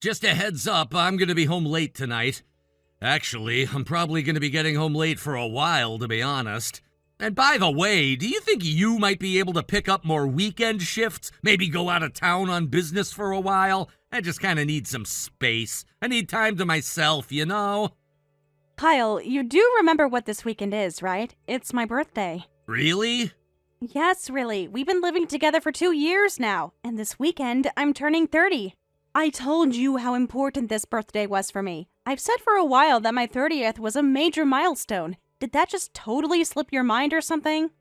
Just a heads up, I'm gonna be home late tonight. Actually, I'm probably gonna be getting home late for a while, to be honest. And by the way, do you think you might be able to pick up more weekend shifts? Maybe go out of town on business for a while? I just kinda need some space. I need time to myself, you know? Kyle, you do remember what this weekend is, right? It's my birthday. Really? Yes, really. We've been living together for 2 years now, and this weekend I'm turning 30. I told you how important this birthday was for me. I've said for a while that my 30th was a major milestone. Did that just totally slip your mind or something?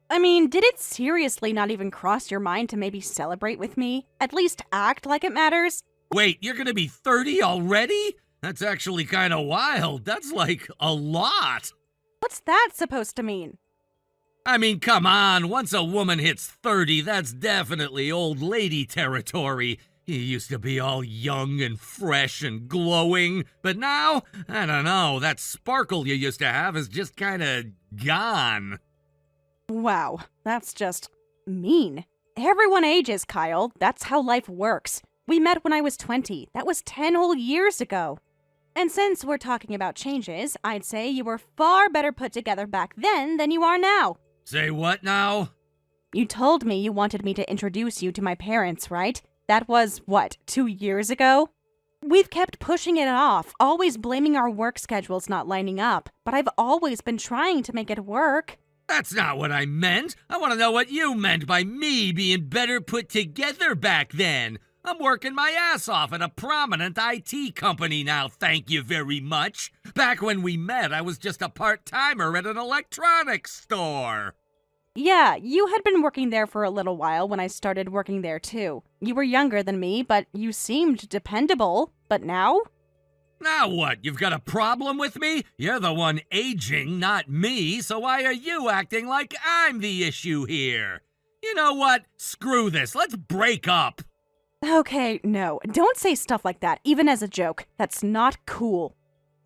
I mean, did it seriously not even cross your mind to maybe celebrate with me? At least act like it matters? Wait, you're gonna be 30 already? That's actually kinda wild. That's like a lot. What's that supposed to mean? I mean, come on. Once a woman hits 30, that's definitely old lady territory. You used to be all young and fresh and glowing, but now, I don't know, that sparkle you used to have is just kinda gone. Wow, that's just mean. Everyone ages, Kyle. That's how life works. We met when I was 20. That was 10 whole years ago. And since we're talking about changes, I'd say you were far better put together back then than you are now. Say what now? You told me you wanted me to introduce you to my parents, right? That was, what, 2 years ago? We've kept pushing it off, always blaming our work schedules not lining up, but I've always been trying to make it work. That's not what I meant. I want to know what you meant by me being better put together back then. I'm working my ass off at a prominent IT company now, thank you very much. Back when we met, I was just a part-timer at an electronics store. Yeah, you had been working there for a little while when I started working there too. You were younger than me, but you seemed dependable. But now? Now what, you've got a problem with me? You're the one aging, not me, so why are you acting like I'm the issue here? You know what? Screw this, let's break up. Okay, no, don't say stuff like that, even as a joke. That's not cool.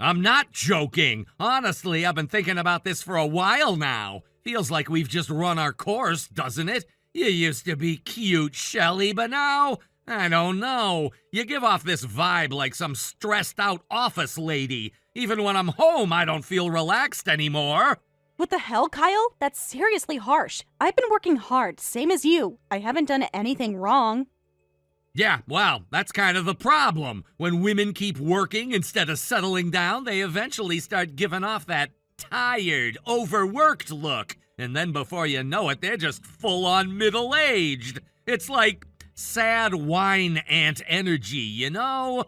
I'm not joking. Honestly, I've been thinking about this for a while now. Feels like we've just run our course, doesn't it? You used to be cute, Shelly, but now, I don't know. You give off this vibe like some stressed out office lady. Even when I'm home, I don't feel relaxed anymore. What the hell, Kyle? That's seriously harsh. I've been working hard, same as you. I haven't done anything wrong. Yeah, well, that's kind of the problem. When women keep working instead of settling down, they eventually start giving off that tired, overworked look. And then before you know it, they're just full-on middle-aged. It's like sad wine ant energy, you know?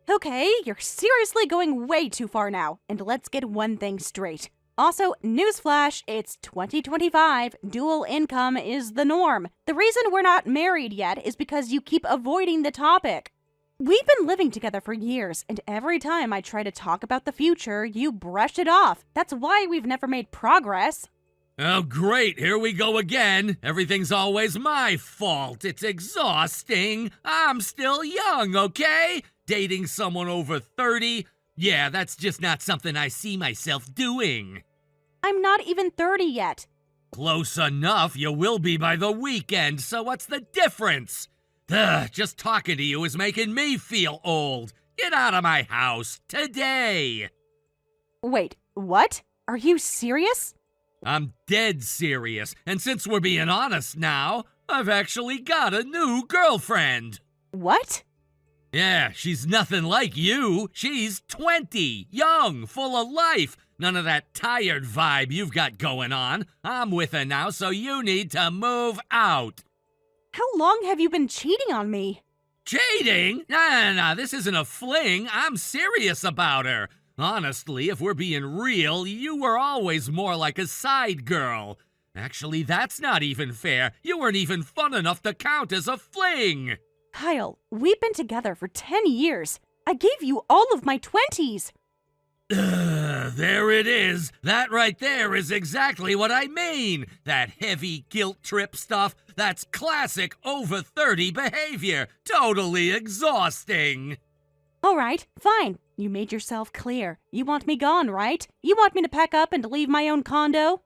Okay, you're seriously going way too far now. And let's get one thing straight. Also, newsflash, it's 2025. Dual income is the norm. The reason we're not married yet is because you keep avoiding the topic. We've been living together for years, and every time I try to talk about the future, you brush it off. That's why we've never made progress. Oh, great, here we go again. Everything's always my fault. It's exhausting. I'm still young, okay? Dating someone over 30? Yeah, that's just not something I see myself doing. I'm not even 30 yet. Close enough, you will be by the weekend, so what's the difference? Ugh, just talking to you is making me feel old. Get out of my house, today! Wait, what? Are you serious? I'm dead serious, and since we're being honest now, I've actually got a new girlfriend. What? Yeah, she's nothing like you. She's 20, young, full of life. None of that tired vibe you've got going on. I'm with her now, so you need to move out. How long have you been cheating on me? Cheating? Nah, this isn't a fling. I'm serious about her. Honestly, if we're being real, you were always more like a side girl. Actually, that's not even fair. You weren't even fun enough to count as a fling. Kyle, we've been together for 10 years. I gave you all of my 20s. There it is. That right there is exactly what I mean. That heavy guilt trip stuff, that's classic over 30 behavior. Totally exhausting. All right, fine. You made yourself clear. You want me gone, right? You want me to pack up and leave my own condo?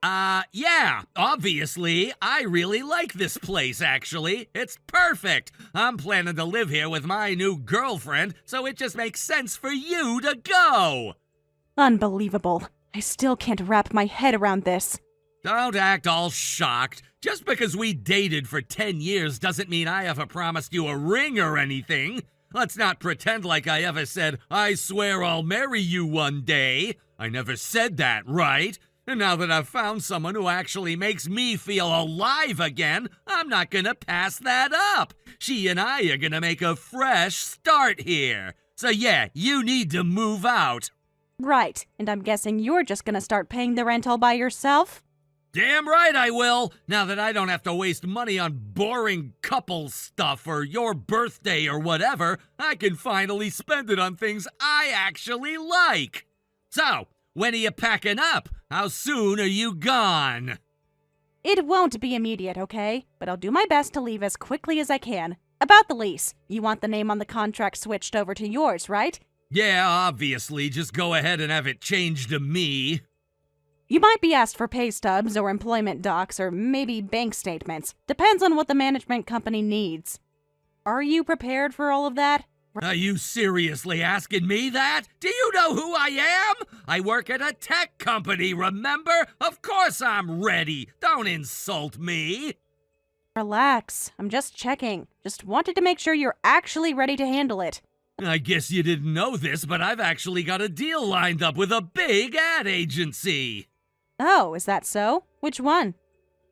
Yeah, obviously, I really like this place, actually. It's perfect. I'm planning to live here with my new girlfriend, so it just makes sense for you to go. Unbelievable. I still can't wrap my head around this. Don't act all shocked. Just because we dated for 10 years doesn't mean I ever promised you a ring or anything. Let's not pretend like I ever said, I swear I'll marry you one day. I never said that, right? And now that I've found someone who actually makes me feel alive again, I'm not gonna pass that up. She and I are gonna make a fresh start here. So yeah, you need to move out. Right, and I'm guessing you're just gonna start paying the rent all by yourself? Damn right I will, now that I don't have to waste money on boring couple stuff or your birthday or whatever. I can finally spend it on things I actually like. So, when are you packing up? How soon are you gone? It won't be immediate, okay? But I'll do my best to leave as quickly as I can. About the lease, you want the name on the contract switched over to yours, right? Yeah, obviously, just go ahead and have it changed to me. You might be asked for pay stubs or employment docs or maybe bank statements. Depends on what the management company needs. Are you prepared for all of that? Are you seriously asking me that? Do you know who I am? I work at a tech company, remember? Of course I'm ready. Don't insult me. Relax. I'm just checking. Just wanted to make sure you're actually ready to handle it. I guess you didn't know this, but I've actually got a deal lined up with a big ad agency. Oh, is that so? Which one?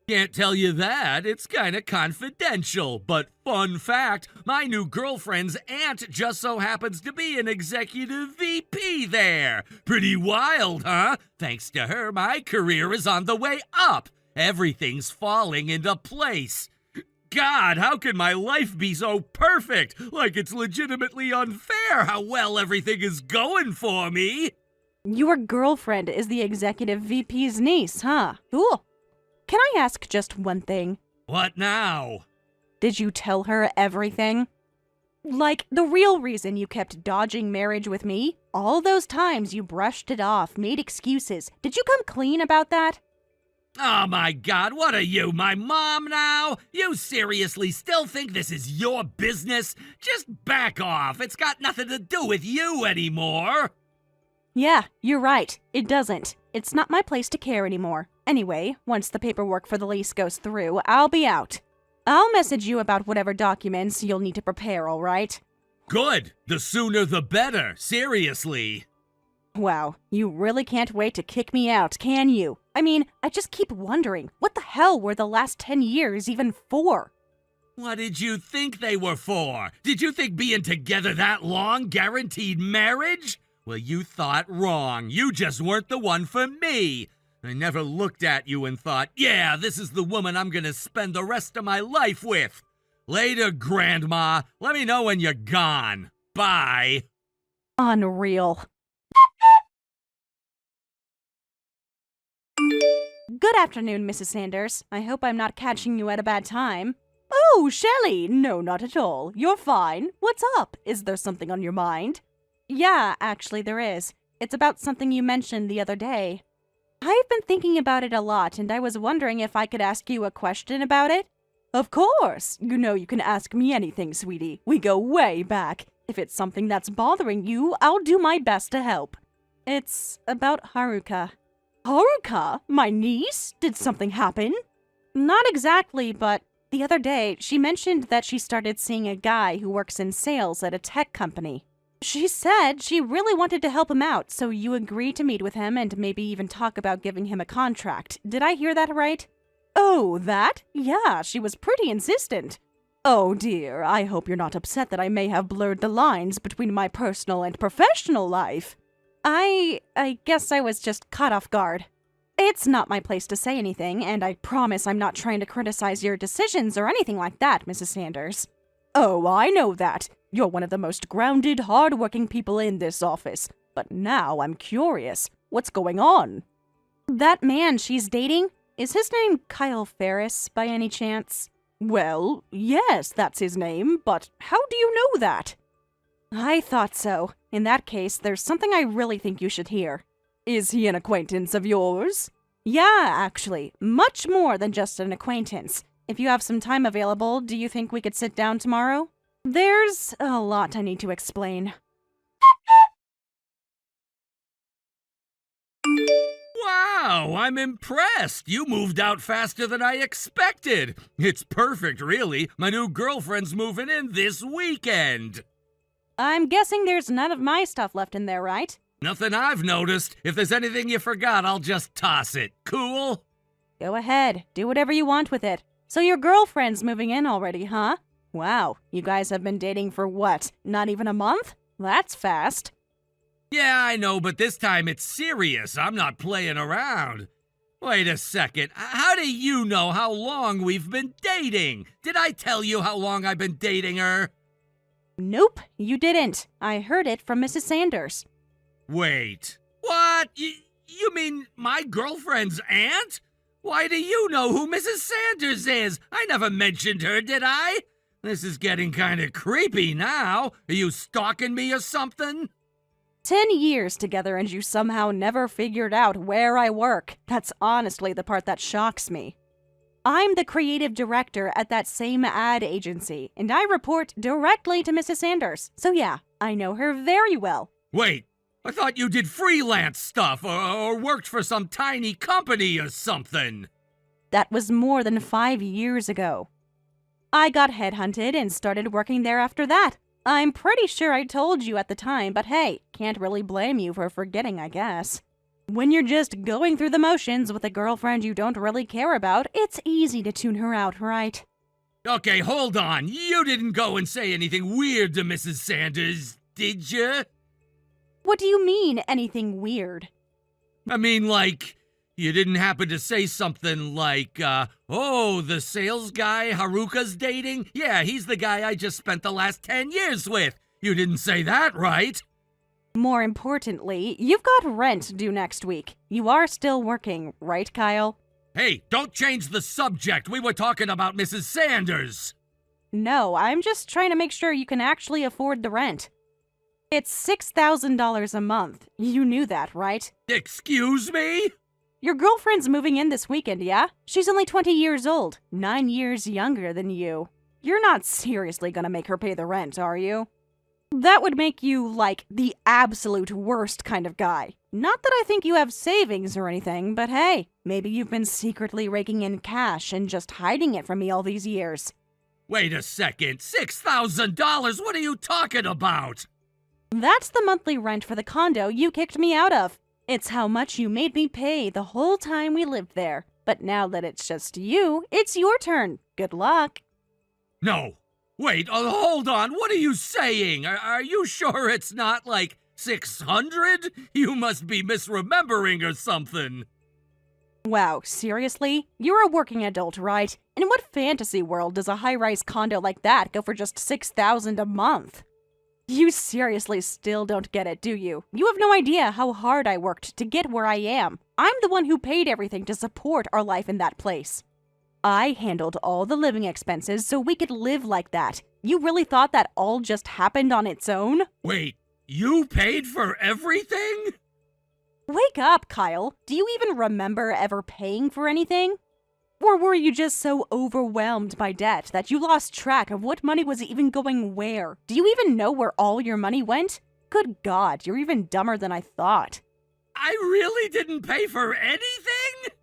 Can't tell you that, it's kinda confidential, but fun fact, my new girlfriend's aunt just so happens to be an executive VP there. Pretty wild, huh? Thanks to her, my career is on the way up. Everything's falling into place. God, how can my life be so perfect? Like it's legitimately unfair how well everything is going for me. Your girlfriend is the executive VP's niece, huh? Cool. Can I ask just one thing? What now? Did you tell her everything? Like, the real reason you kept dodging marriage with me? All those times you brushed it off, made excuses. Did you come clean about that? Oh my God, what are you, my mom now? You seriously still think this is your business? Just back off, it's got nothing to do with you anymore. Yeah, you're right. It doesn't. It's not my place to care anymore. Anyway, once the paperwork for the lease goes through, I'll be out. I'll message you about whatever documents you'll need to prepare, all right? Good. The sooner the better, seriously. Wow, you really can't wait to kick me out, can you? I mean, I just keep wondering, what the hell were the last 10 years even for? What did you think they were for? Did you think being together that long guaranteed marriage? Well, you thought wrong. You just weren't the one for me. I never looked at you and thought, yeah, this is the woman I'm gonna spend the rest of my life with. Later, Grandma. Let me know when you're gone. Bye. Unreal. Good afternoon, Mrs. Sanders. I hope I'm not catching you at a bad time. Oh, Shelley! No, not at all. You're fine. What's up? Is there something on your mind? Yeah, actually there is. It's about something you mentioned the other day. I've been thinking about it a lot, and I was wondering if I could ask you a question about it. Of course! You know you can ask me anything, sweetie. We go way back. If it's something that's bothering you, I'll do my best to help. It's about Haruka. Haruka? My niece? Did something happen? Not exactly, but the other day, she mentioned that she started seeing a guy who works in sales at a tech company. She said she really wanted to help him out, so you agreed to meet with him and maybe even talk about giving him a contract. Did I hear that right? Oh, that? Yeah, she was pretty insistent. Oh dear, I hope you're not upset that I may have blurred the lines between my personal and professional life. I guess I was just caught off guard. It's not my place to say anything, and I promise I'm not trying to criticize your decisions or anything like that, Mrs. Sanders. Oh, I know that. You're one of the most grounded, hard-working people in this office. But now I'm curious. What's going on? That man she's dating? Is his name Kyle Ferris, by any chance? Well, yes, that's his name, but how do you know that? I thought so. In that case, there's something I really think you should hear. Is he an acquaintance of yours? Yeah, actually, much more than just an acquaintance. If you have some time available, do you think we could sit down tomorrow? There's a lot I need to explain. Wow, I'm impressed. You moved out faster than I expected. It's perfect, really. My new girlfriend's moving in this weekend. I'm guessing there's none of my stuff left in there, right? Nothing I've noticed. If there's anything you forgot, I'll just toss it. Cool? Go ahead, do whatever you want with it. So your girlfriend's moving in already, huh? Wow, you guys have been dating for what, not even a month? That's fast. Yeah, I know, but this time it's serious. I'm not playing around. Wait a second. How do you know how long we've been dating? Did I tell you how long I've been dating her? Nope, you didn't. I heard it from Mrs. Sanders. Wait. What? You mean my girlfriend's aunt? Why do you know who Mrs. Sanders is? I never mentioned her, did I? This is getting kind of creepy now. Are you stalking me or something? 10 years together and you somehow never figured out where I work. That's honestly the part that shocks me. I'm the creative director at that same ad agency, and I report directly to Mrs. Sanders. So yeah, I know her very well. Wait, I thought you did freelance stuff or worked for some tiny company or something. That was more than 5 years ago. I got headhunted and started working there after that. I'm pretty sure I told you at the time, but hey, can't really blame you for forgetting, I guess. When you're just going through the motions with a girlfriend you don't really care about, it's easy to tune her out, right? Okay, hold on. You didn't go and say anything weird to Mrs. Sanders, did you? What do you mean, anything weird? I mean, like, you didn't happen to say something like, oh, the sales guy Haruka's dating? Yeah, he's the guy I just spent the last 10 years with. You didn't say that, right? More importantly, you've got rent due next week. You are still working, right, Kyle? Hey, don't change the subject. We were talking about Mrs. Sanders. No, I'm just trying to make sure you can actually afford the rent. It's $6,000 a month. You knew that, right? Excuse me? Your girlfriend's moving in this weekend, yeah? She's only 20 years old, 9 years younger than you. You're not seriously gonna make her pay the rent, are you? That would make you, like, the absolute worst kind of guy. Not that I think you have savings or anything, but hey, maybe you've been secretly raking in cash and just hiding it from me all these years. Wait a second. $6,000? What are you talking about? That's the monthly rent for the condo you kicked me out of. It's how much you made me pay the whole time we lived there. But now that it's just you, it's your turn. Good luck. No. Wait, hold on. What are you saying? Are you sure it's not like 600? You must be misremembering or something. Wow, seriously? You're a working adult, right? In what fantasy world does a high-rise condo like that go for just $6,000 a month? You seriously still don't get it, do you? You have no idea how hard I worked to get where I am. I'm the one who paid everything to support our life in that place. I handled all the living expenses so we could live like that. You really thought that all just happened on its own? Wait, you paid for everything? Wake up, Kyle. Do you even remember ever paying for anything? Or were you just so overwhelmed by debt that you lost track of what money was even going where? Do you even know where all your money went? Good God, you're even dumber than I thought. I really didn't pay for anything?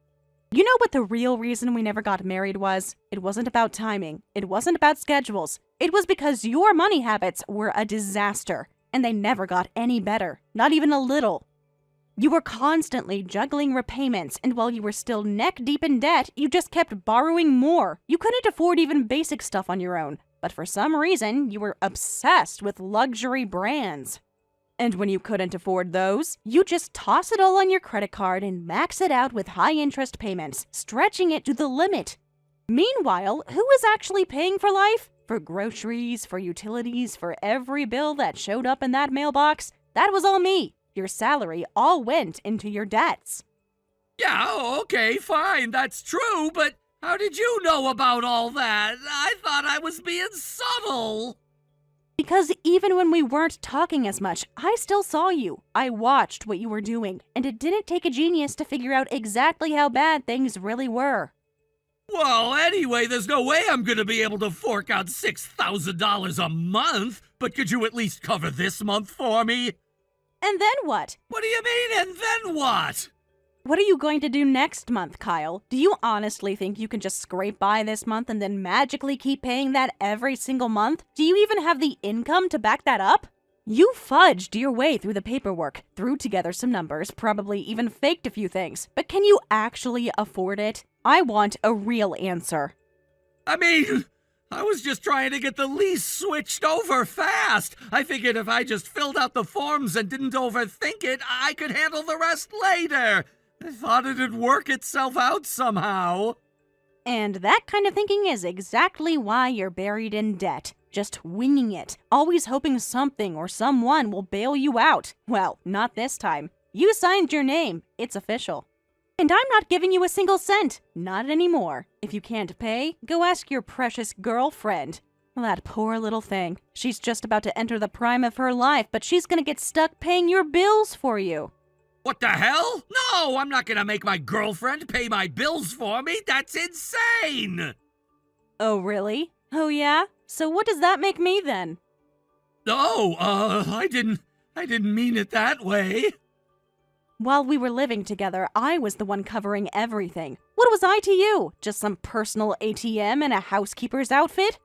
You know what the real reason we never got married was? It wasn't about timing. It wasn't about schedules. It was because your money habits were a disaster, and they never got any better, not even a little. You were constantly juggling repayments, and while you were still neck-deep in debt, you just kept borrowing more. You couldn't afford even basic stuff on your own, but for some reason, you were obsessed with luxury brands. And when you couldn't afford those, you just toss it all on your credit card and max it out with high-interest payments, stretching it to the limit. Meanwhile, who was actually paying for life? For groceries, for utilities, for every bill that showed up in that mailbox? That was all me. Your salary all went into your debts. Yeah, okay, fine, that's true, but how did you know about all that? I thought I was being subtle. Because even when we weren't talking as much, I still saw you. I watched what you were doing, and it didn't take a genius to figure out exactly how bad things really were. Well, anyway, there's no way I'm gonna be able to fork out $6,000 a month, but could you at least cover this month for me? And then what? What do you mean, and then what? What are you going to do next month, Kyle? Do you honestly think you can just scrape by this month and then magically keep paying that every single month? Do you even have the income to back that up? You fudged your way through the paperwork, threw together some numbers, probably even faked a few things, but can you actually afford it? I want a real answer. I mean, I was just trying to get the lease switched over fast. I figured if I just filled out the forms and didn't overthink it, I could handle the rest later. I thought it'd work itself out somehow. And that kind of thinking is exactly why you're buried in debt. Just winging it, always hoping something or someone will bail you out. Well, not this time. You signed your name. It's official. And I'm not giving you a single cent. Not anymore. If you can't pay, go ask your precious girlfriend. That poor little thing. She's just about to enter the prime of her life, but she's gonna get stuck paying your bills for you. What the hell? No, I'm not gonna make my girlfriend pay my bills for me. That's insane! Oh, really? Oh, yeah? So what does that make me then? Oh, I didn't mean it that way. While we were living together, I was the one covering everything. What was I to you? Just some personal ATM in a housekeeper's outfit?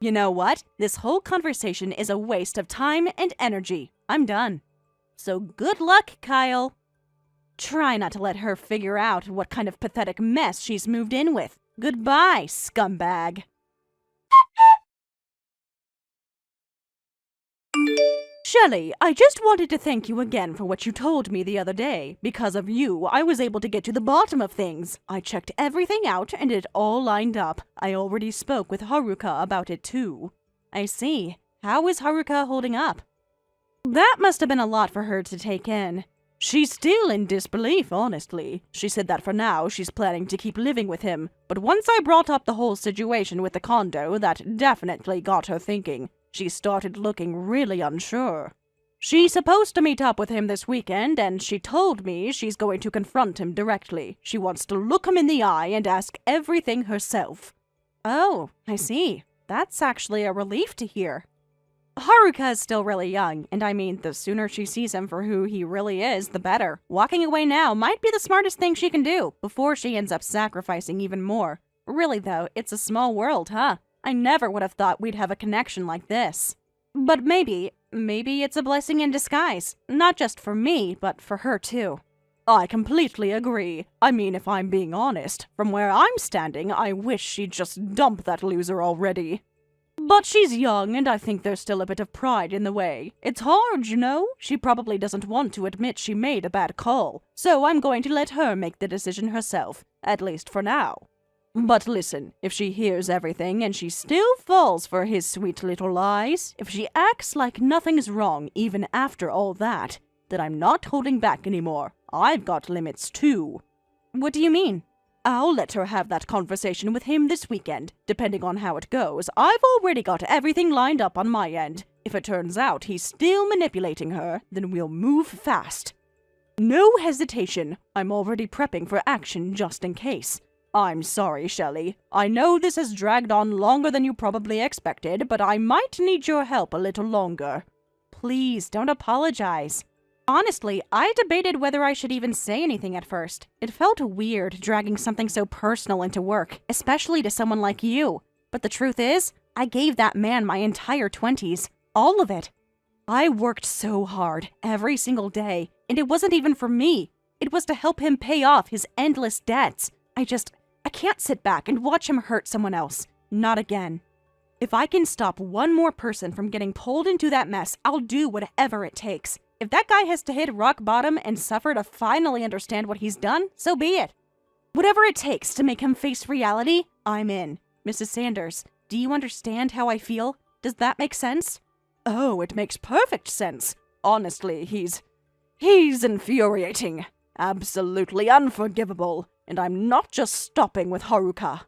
You know what? This whole conversation is a waste of time and energy. I'm done. So good luck, Kyle. Try not to let her figure out what kind of pathetic mess she's moved in with. Goodbye, scumbag. Shelley, I just wanted to thank you again for what you told me the other day. Because of you, I was able to get to the bottom of things. I checked everything out and it all lined up. I already spoke with Haruka about it too. I see. How is Haruka holding up? That must have been a lot for her to take in. She's still in disbelief, honestly. She said that for now she's planning to keep living with him. But once I brought up the whole situation with the condo, that definitely got her thinking. She started looking really unsure. She's supposed to meet up with him this weekend, and she told me she's going to confront him directly. She wants to look him in the eye and ask everything herself. Oh, I see. That's actually a relief to hear. Haruka is still really young, and I mean, the sooner she sees him for who he really is, the better. Walking away now might be the smartest thing she can do, before she ends up sacrificing even more. Really though, it's a small world, huh? I never would have thought we'd have a connection like this. But maybe it's a blessing in disguise. Not just for me, but for her too. I completely agree. I mean, if I'm being honest, from where I'm standing, I wish she'd just dump that loser already. But she's young, and I think there's still a bit of pride in the way. It's hard, you know? She probably doesn't want to admit she made a bad call. So I'm going to let her make the decision herself, at least for now. But listen, if she hears everything and she still falls for his sweet little lies, if she acts like nothing's wrong even after all that, then I'm not holding back anymore. I've got limits too. What do you mean? I'll let her have that conversation with him this weekend. Depending on how it goes, I've already got everything lined up on my end. If it turns out he's still manipulating her, then we'll move fast. No hesitation. I'm already prepping for action just in case. I'm sorry, Shelley. I know this has dragged on longer than you probably expected, but I might need your help a little longer. Please, don't apologize. Honestly, I debated whether I should even say anything at first. It felt weird dragging something so personal into work, especially to someone like you. But the truth is, I gave that man my entire 20s. All of it. I worked so hard, every single day, and it wasn't even for me. It was to help him pay off his endless debts. I can't sit back and watch him hurt someone else. Not again. If I can stop one more person from getting pulled into that mess, I'll do whatever it takes. If that guy has to hit rock bottom and suffer to finally understand what he's done, so be it. Whatever it takes to make him face reality, I'm in. Mrs. Sanders, do you understand how I feel? Does that make sense? Oh, it makes perfect sense. Honestly, he's infuriating. Absolutely unforgivable. And I'm not just stopping with Haruka.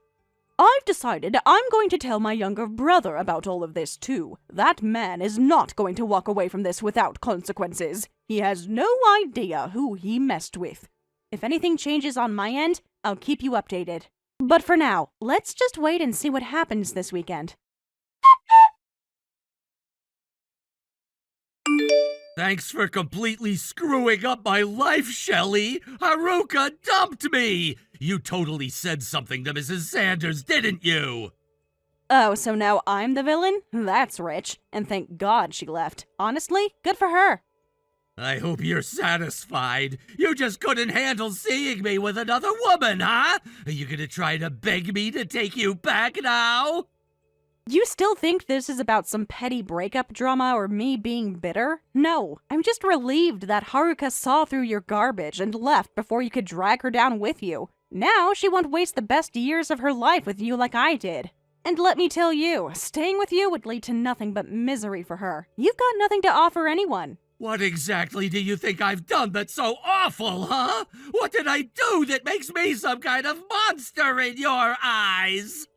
I've decided I'm going to tell my younger brother about all of this too. That man is not going to walk away from this without consequences. He has no idea who he messed with. If anything changes on my end, I'll keep you updated. But for now, let's just wait and see what happens this weekend. Thanks for completely screwing up my life, Shelley. Haruka dumped me. You totally said something to Mrs. Sanders, didn't you? Oh, so now I'm the villain? That's rich. And thank God she left. Honestly, good for her. I hope you're satisfied. You just couldn't handle seeing me with another woman, huh? Are you gonna try to beg me to take you back now? You still think this is about some petty breakup drama or me being bitter? No, I'm just relieved that Haruka saw through your garbage and left before you could drag her down with you. Now she won't waste the best years of her life with you like I did. And let me tell you, staying with you would lead to nothing but misery for her. You've got nothing to offer anyone. What exactly do you think I've done that's so awful, huh? What did I do that makes me some kind of monster in your eyes?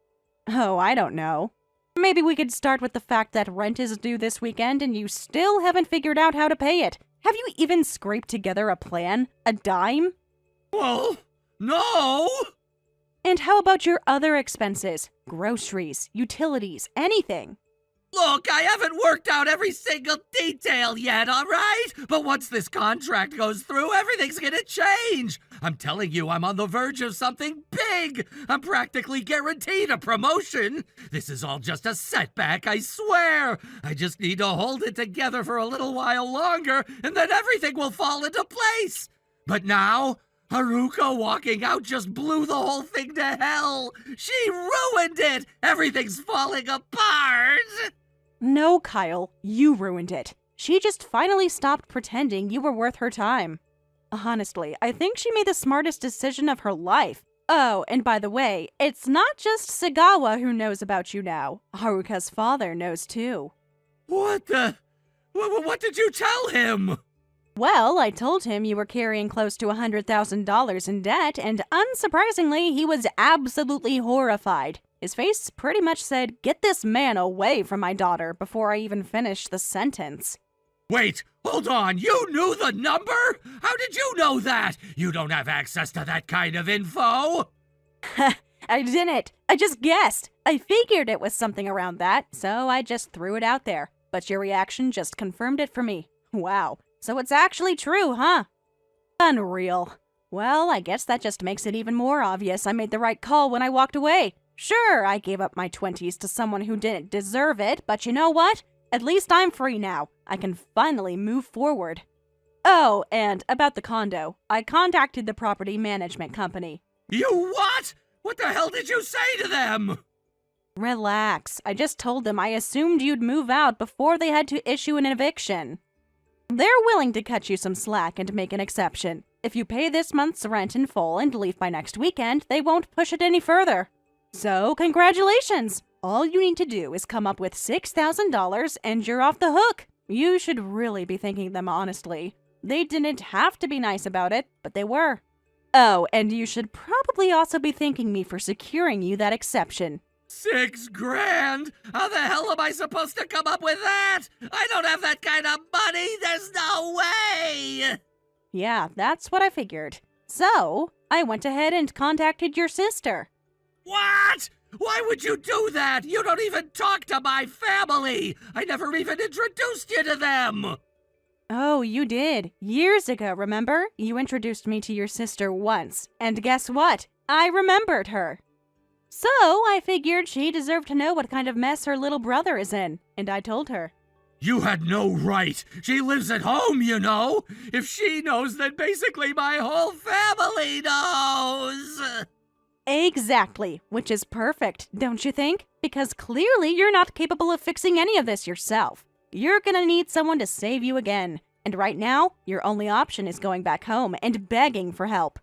Oh, I don't know. Maybe we could start with the fact that rent is due this weekend and you still haven't figured out how to pay it. Have you even scraped together a plan? A dime? Well, no! And how about your other expenses? Groceries, utilities, anything? Look, I haven't worked out every single detail yet, all right? But once this contract goes through, everything's gonna change. I'm telling you, I'm on the verge of something big. I'm practically guaranteed a promotion. This is all just a setback, I swear. I just need to hold it together for a little while longer, and then everything will fall into place. But now, Haruka walking out just blew the whole thing to hell. She ruined it. Everything's falling apart. No, Kyle, you ruined it. She just finally stopped pretending you were worth her time. Honestly, I think she made the smartest decision of her life. Oh, and by the way, it's not just Sagawa who knows about you now. Haruka's father knows too. What did you tell him? Well, I told him you were carrying close to $100,000 in debt, and unsurprisingly, he was absolutely horrified. His face pretty much said, "Get this man away from my daughter," before I even finished the sentence. Wait, hold on, you knew the number? How did you know that? You don't have access to that kind of info. I didn't. I just guessed. I figured it was something around that, so I just threw it out there. But your reaction just confirmed it for me. Wow. So it's actually true, huh? Unreal. Well, I guess that just makes it even more obvious I made the right call when I walked away. Sure, I gave up my 20s to someone who didn't deserve it, but you know what? At least I'm free now. I can finally move forward. Oh, and about the condo. I contacted the property management company. You what? What the hell did you say to them? Relax. I just told them I assumed you'd move out before they had to issue an eviction. They're willing to cut you some slack and make an exception. If you pay this month's rent in full and leave by next weekend, they won't push it any further. So, congratulations! All you need to do is come up with $6,000 and you're off the hook. You should really be thanking them honestly. They didn't have to be nice about it, but they were. Oh, and you should probably also be thanking me for securing you that exception. $6,000? How the hell am I supposed to come up with that? I don't have that kind of money. There's no way. Yeah, that's what I figured. So, I went ahead and contacted your sister. What? Why would you do that? You don't even talk to my family. I never even introduced you to them. Oh, you did. Years ago, remember? You introduced me to your sister once. And guess what? I remembered her. So, I figured she deserved to know what kind of mess her little brother is in, and I told her. You had no right. She lives at home, you know. If she knows, then basically my whole family knows. Exactly, which is perfect, don't you think? Because clearly you're not capable of fixing any of this yourself. You're gonna need someone to save you again, and right now, your only option is going back home and begging for help.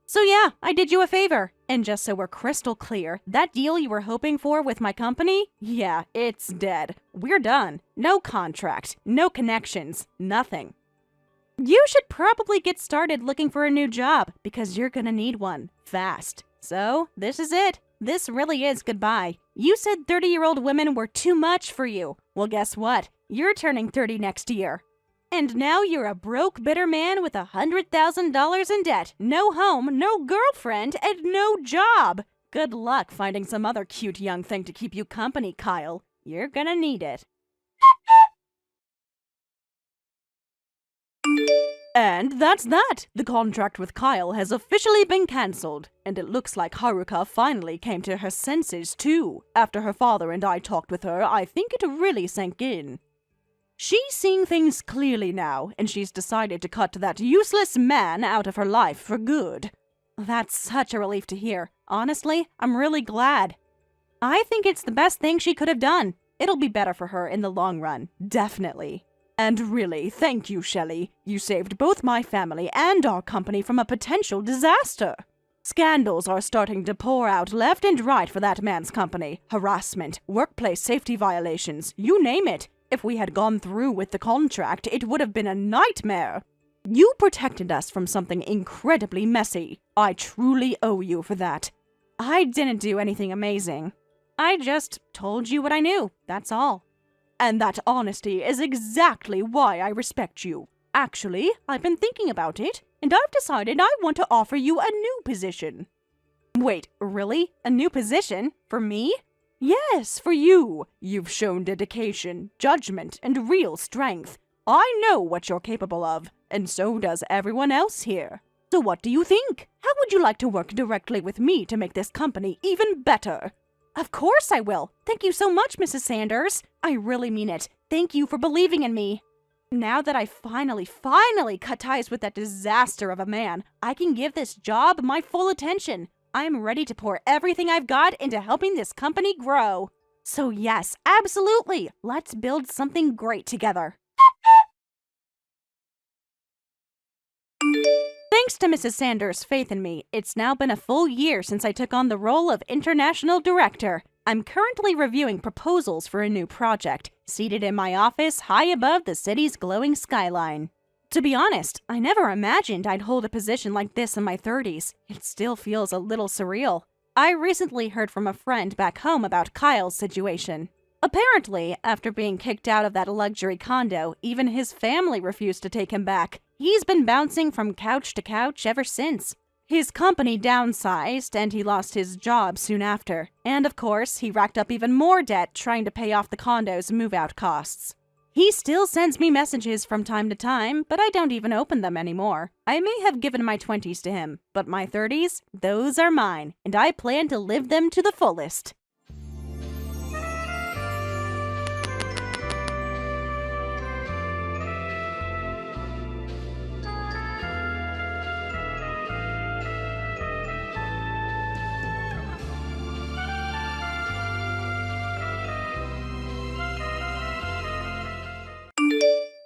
So yeah, I did you a favor. And just so we're crystal clear, that deal you were hoping for with my company? Yeah, it's dead. We're done. No contract, no connections, nothing. You should probably get started looking for a new job because you're gonna need one fast. So, this is it. this really is goodbye. You said 30-year-old women were too much for you. Well, guess what? You're turning 30 next year. And now you're a broke, bitter man with $100,000 in debt, no home, no girlfriend, and no job. Good luck finding some other cute young thing to keep you company, Kyle. You're gonna need it. And that's that! The contract with Kyle has officially been cancelled, and it looks like Haruka finally came to her senses too. After her father and I talked with her, I think it really sank in. She's seeing things clearly now, and she's decided to cut that useless man out of her life for good. That's such a relief to hear. Honestly, I'm really glad. I think it's the best thing she could have done. It'll be better for her in the long run, definitely. And really, thank you, Shelley. You saved both my family and our company from a potential disaster. Scandals are starting to pour out left and right for that man's company. Harassment, workplace safety violations, you name it. If we had gone through with the contract, it would have been a nightmare. You protected us from something incredibly messy. I truly owe you for that. I didn't do anything amazing. I just told you what I knew, that's all. And that honesty is exactly why I respect you. Actually, I've been thinking about it, and I've decided I want to offer you a new position. Wait, really? A new position? For me? Yes, for you. You've shown dedication, judgment, and real strength. I know what you're capable of, and so does everyone else here. So what do you think? How would you like to work directly with me to make this company even better? Of course I will. Thank you so much, Mrs. Sanders. I really mean it. Thank you for believing in me. Now that I finally cut ties with that disaster of a man, I can give this job my full attention. I'm ready to pour everything I've got into helping this company grow. So yes, absolutely. Let's build something great together. Thanks to Mrs. Sanders' faith in me, it's now been a full year since I took on the role of International Director. I'm currently reviewing proposals for a new project, seated in my office high above the city's glowing skyline. To be honest, I never imagined I'd hold a position like this in my 30s. It still feels a little surreal. I recently heard from a friend back home about Kyle's situation. Apparently, after being kicked out of that luxury condo, even his family refused to take him back. He's been bouncing from couch to couch ever since. His company downsized, and he lost his job soon after. And of course, he racked up even more debt trying to pay off the condo's move-out costs. He still sends me messages from time to time, but I don't even open them anymore. I may have given my 20s to him, but my 30s, those are mine, and I plan to live them to the fullest.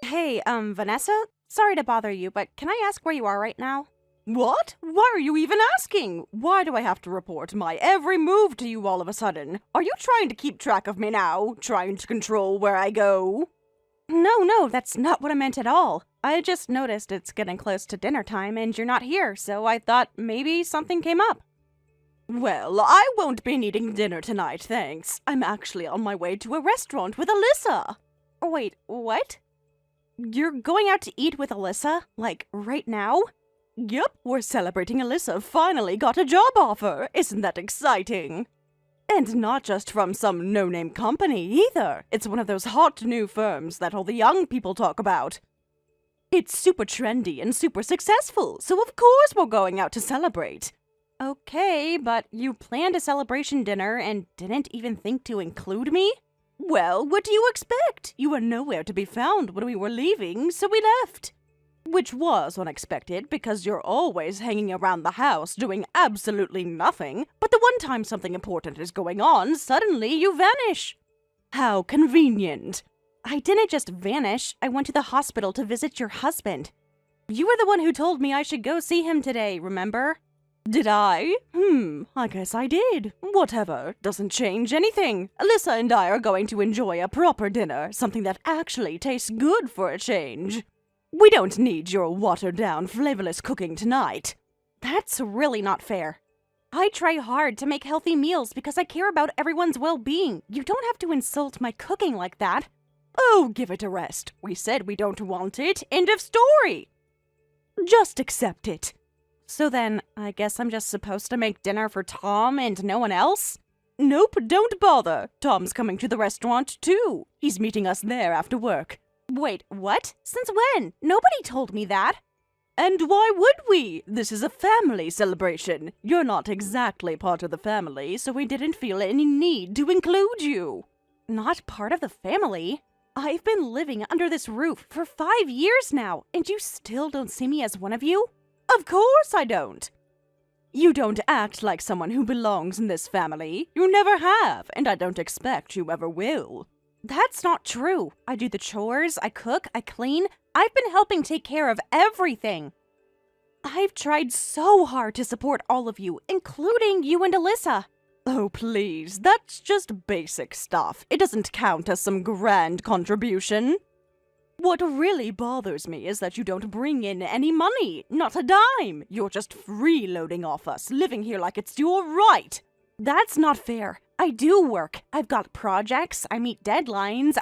Hey, Vanessa? Sorry to bother you, but can I ask where you are right now? What? Why are you even asking? Why do I have to report my every move to you all of a sudden? Are you trying to keep track of me now? Trying to control where I go? No, that's not what I meant at all. I just noticed it's getting close to dinner time and you're not here, so I thought maybe something came up. Well, I won't be needing dinner tonight, thanks. I'm actually on my way to a restaurant with Alyssa. Wait, what? You're going out to eat with Alyssa? Like, right now? Yep, we're celebrating Alyssa finally got a job offer. Isn't that exciting? And not just from some no-name company, either. It's one of those hot new firms that all the young people talk about. It's super trendy and super successful, so of course we're going out to celebrate. Okay, but you planned a celebration dinner and didn't even think to include me? Well, what do you expect? You were nowhere to be found when we were leaving, so we left. Which was unexpected, because you're always hanging around the house doing absolutely nothing, but the one time something important is going on, suddenly you vanish. How convenient. I didn't just vanish, I went to the hospital to visit your husband. You were the one who told me I should go see him today, remember? Did I? I guess I did. Whatever. Doesn't change anything. Alyssa and I are going to enjoy a proper dinner, something that actually tastes good for a change. We don't need your watered-down, flavorless cooking tonight. That's really not fair. I try hard to make healthy meals because I care about everyone's well-being. You don't have to insult my cooking like that. Oh, give it a rest. We said we don't want it. End of story. Just accept it. So then, I guess I'm just supposed to make dinner for Tom and no one else? Nope, don't bother. Tom's coming to the restaurant too. He's meeting us there after work. Wait, what? Since when? Nobody told me that. And why would we? This is a family celebration. You're not exactly part of the family, so we didn't feel any need to include you. Not part of the family? I've been living under this roof for 5 years now, and you still don't see me as one of you? Of course I don't. You don't act like someone who belongs in this family. You never have, and I don't expect you ever will. That's not true. I do the chores, I cook, I clean. I've been helping take care of everything. I've tried so hard to support all of you, including you and Alyssa. Oh, please, that's just basic stuff. It doesn't count as some grand contribution. What really bothers me is that you don't bring in any money, not a dime. You're just freeloading off us, living here like it's your right. That's not fair. I do work. I've got projects. I meet deadlines.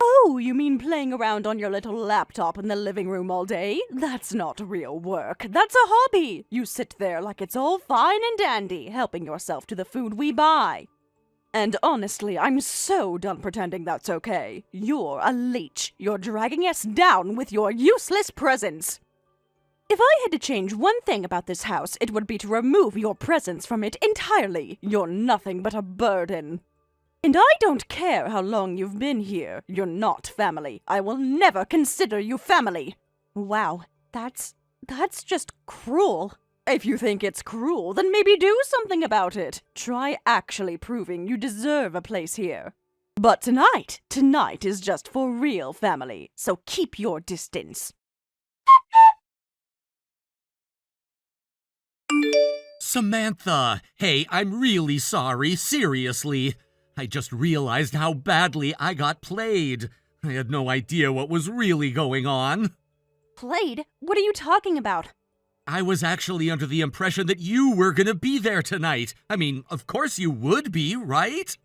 Oh, you mean playing around on your little laptop in the living room all day? That's not real work. That's a hobby. You sit there like it's all fine and dandy, helping yourself to the food we buy. And honestly, I'm so done pretending that's okay. You're a leech. You're dragging us down with your useless presence. If I had to change one thing about this house, it would be to remove your presence from it entirely. You're nothing but a burden. And I don't care how long you've been here. You're not family. I will never consider you family. Wow, that's just cruel. If you think it's cruel, then maybe do something about it. Try actually proving you deserve a place here. But tonight is just for real family, so keep your distance. Samantha, hey, I'm really sorry, seriously. I just realized how badly I got played. I had no idea what was really going on. Played? What are you talking about? I was actually under the impression that you were gonna be there tonight. I mean, of course you would be, right?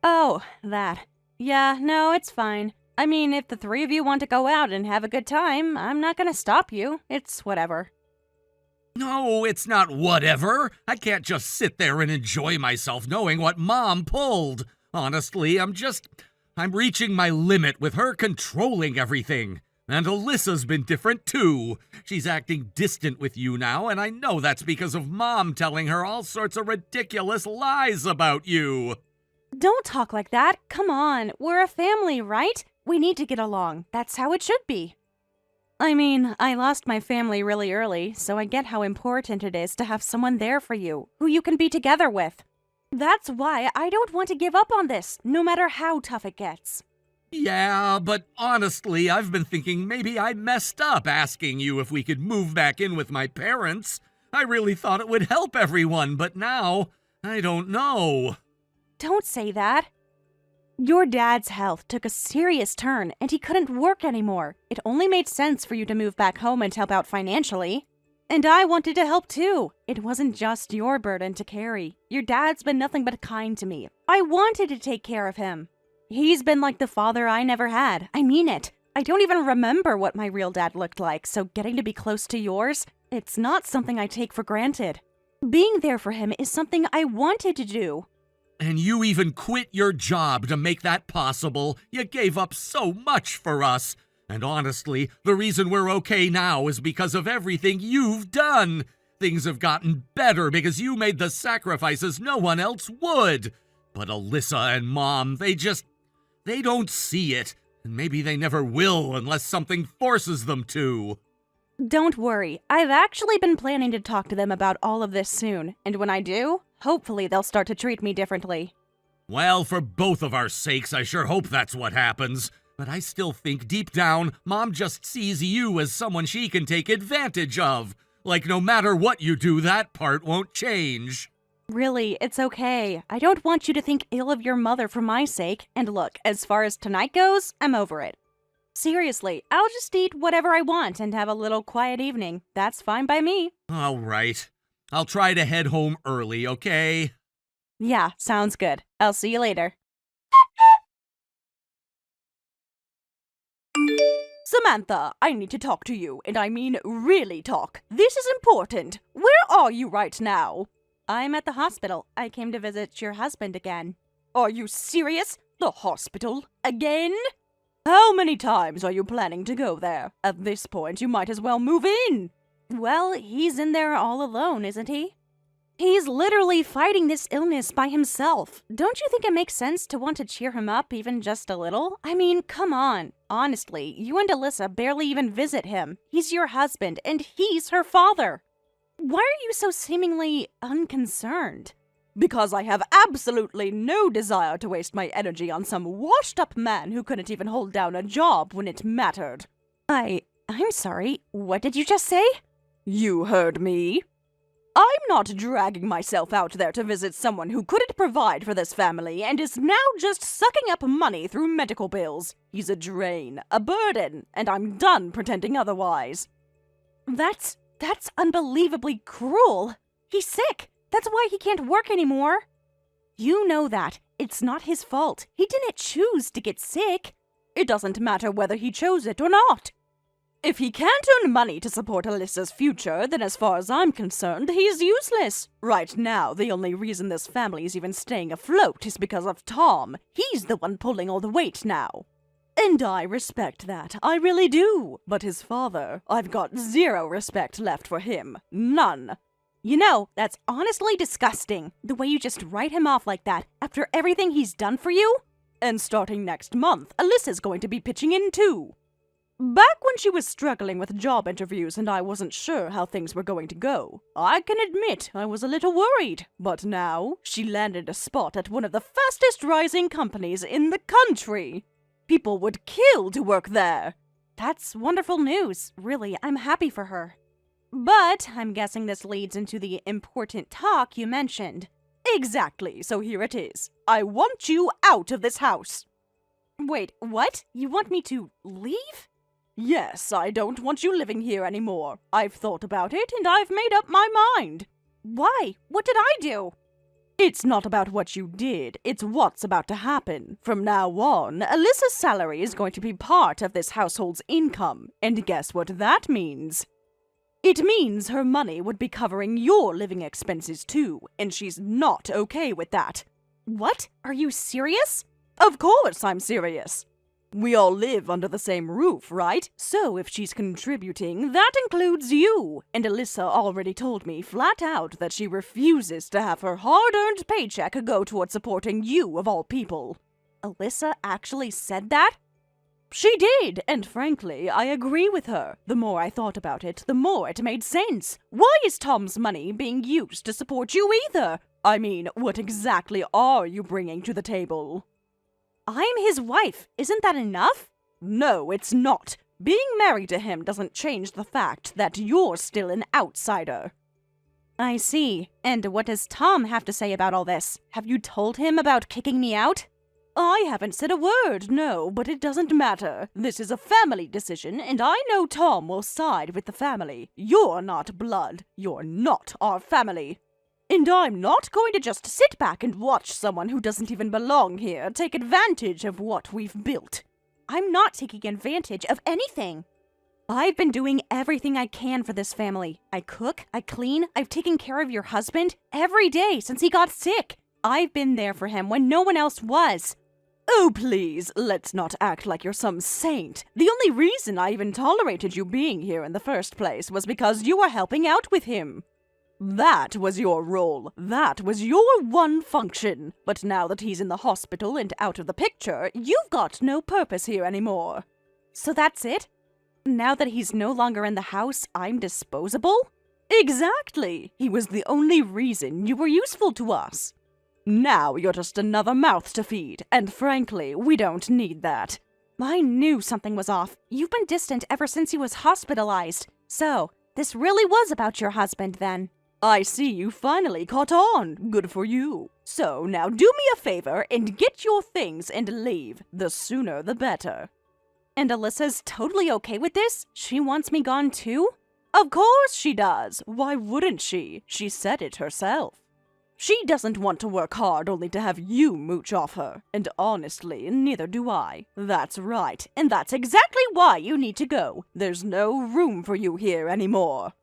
Oh, that. Yeah, no, it's fine. I mean, if the three of you want to go out and have a good time, I'm not gonna stop you. It's whatever. No, it's not whatever. I can't just sit there and enjoy myself knowing what Mom pulled. Honestly, I'm reaching my limit with her controlling everything. And Alyssa's been different too. She's acting distant with you now, and I know that's because of Mom telling her all sorts of ridiculous lies about you. Don't talk like that. Come on, we're a family, right? We need to get along. That's how it should be. I mean, I lost my family really early, so I get how important it is to have someone there for you, who you can be together with. That's why I don't want to give up on this, no matter how tough it gets. Yeah, but honestly, I've been thinking maybe I messed up asking you if we could move back in with my parents. I really thought it would help everyone, but now, I don't know. Don't say that. Your dad's health took a serious turn, and he couldn't work anymore. It only made sense for you to move back home and help out financially. And I wanted to help too. It wasn't just your burden to carry. Your dad's been nothing but kind to me. I wanted to take care of him. He's been like the father I never had. I mean it. I don't even remember what my real dad looked like, so getting to be close to yours, it's not something I take for granted. Being there for him is something I wanted to do. And you even quit your job to make that possible. You gave up so much for us. And honestly, the reason we're okay now is because of everything you've done. Things have gotten better because you made the sacrifices no one else would. But Alyssa and Mom, they don't see it. And maybe they never will unless something forces them to. Don't worry. I've actually been planning to talk to them about all of this soon. And when I do, hopefully they'll start to treat me differently. Well, for both of our sakes, I sure hope that's what happens. But I still think deep down, Mom just sees you as someone she can take advantage of. Like no matter what you do, that part won't change. Really, it's okay. I don't want you to think ill of your mother for my sake. And look, as far as tonight goes, I'm over it. Seriously, I'll just eat whatever I want and have a little quiet evening. That's fine by me. All right. I'll try to head home early, okay? Yeah, sounds good. I'll see you later. Samantha, I need to talk to you, and I mean really talk. This is important. Where are you right now? I'm at the hospital. I came to visit your husband again. Are you serious? The hospital? Again? How many times are you planning to go there? At this point, you might as well move in. Well, he's in there all alone, isn't he? He's literally fighting this illness by himself. Don't you think it makes sense to want to cheer him up even just a little? I mean, come on. Honestly, you and Alyssa barely even visit him. He's your husband, and he's her father. Why are you so seemingly unconcerned? Because I have absolutely no desire to waste my energy on some washed-up man who couldn't even hold down a job when it mattered. I'm sorry, what did you just say? You heard me. I'm not dragging myself out there to visit someone who couldn't provide for this family and is now just sucking up money through medical bills. He's a drain, a burden, and I'm done pretending otherwise. That's unbelievably cruel. He's sick. That's why he can't work anymore. You know that. It's not his fault. He didn't choose to get sick. It doesn't matter whether he chose it or not. If he can't earn money to support Alyssa's future, then as far as I'm concerned, he's useless. Right now, the only reason this family is even staying afloat is because of Tom. He's the one pulling all the weight now. And I respect that. I really do. But his father, I've got zero respect left for him. None. You know, that's honestly disgusting. The way you just write him off like that after everything he's done for you. And starting next month, Alyssa's going to be pitching in too. Back when she was struggling with job interviews and I wasn't sure how things were going to go, I can admit I was a little worried. But now, she landed a spot at one of the fastest rising companies in the country. People would kill to work there. That's wonderful news. Really, I'm happy for her. But I'm guessing this leads into the important talk you mentioned. Exactly, so here it is. I want you out of this house. Wait, what? You want me to leave? Yes, I don't want you living here anymore. I've thought about it and I've made up my mind. Why? What did I do? It's not about what you did, it's what's about to happen. From now on, Alyssa's salary is going to be part of this household's income. And guess what that means? It means her money would be covering your living expenses too, and she's not okay with that. What? Are you serious? Of course I'm serious. We all live under the same roof, right? So if she's contributing, that includes you. And Alyssa already told me flat out that she refuses to have her hard-earned paycheck go toward supporting you of all people. Alyssa actually said that? She did, and frankly, I agree with her. The more I thought about it, the more it made sense. Why is Tom's money being used to support you either? I mean, what exactly are you bringing to the table? I'm his wife. Isn't that enough? No, it's not. Being married to him doesn't change the fact that you're still an outsider. I see. And what does Tom have to say about all this? Have you told him about kicking me out? I haven't said a word, no, but it doesn't matter. This is a family decision, and I know Tom will side with the family. You're not blood. You're not our family. And I'm not going to just sit back and watch someone who doesn't even belong here take advantage of what we've built. I'm not taking advantage of anything. I've been doing everything I can for this family. I cook, I clean, I've taken care of your husband every day since he got sick. I've been there for him when no one else was. Oh, please, let's not act like you're some saint. The only reason I even tolerated you being here in the first place was because you were helping out with him. That was your role. That was your one function. But now that he's in the hospital and out of the picture, you've got no purpose here anymore. So that's it? Now that he's no longer in the house, I'm disposable? Exactly. He was the only reason you were useful to us. Now you're just another mouth to feed, and frankly, we don't need that. I knew something was off. You've been distant ever since he was hospitalized. So, this really was about your husband then. I see you finally caught on. Good for you. So now do me a favor and get your things and leave. The sooner the better. And Alyssa's totally okay with this? She wants me gone too? Of course she does. Why wouldn't she? She said it herself. She doesn't want to work hard only to have you mooch off her. And honestly, neither do I. That's right. And that's exactly why you need to go. There's no room for you here anymore.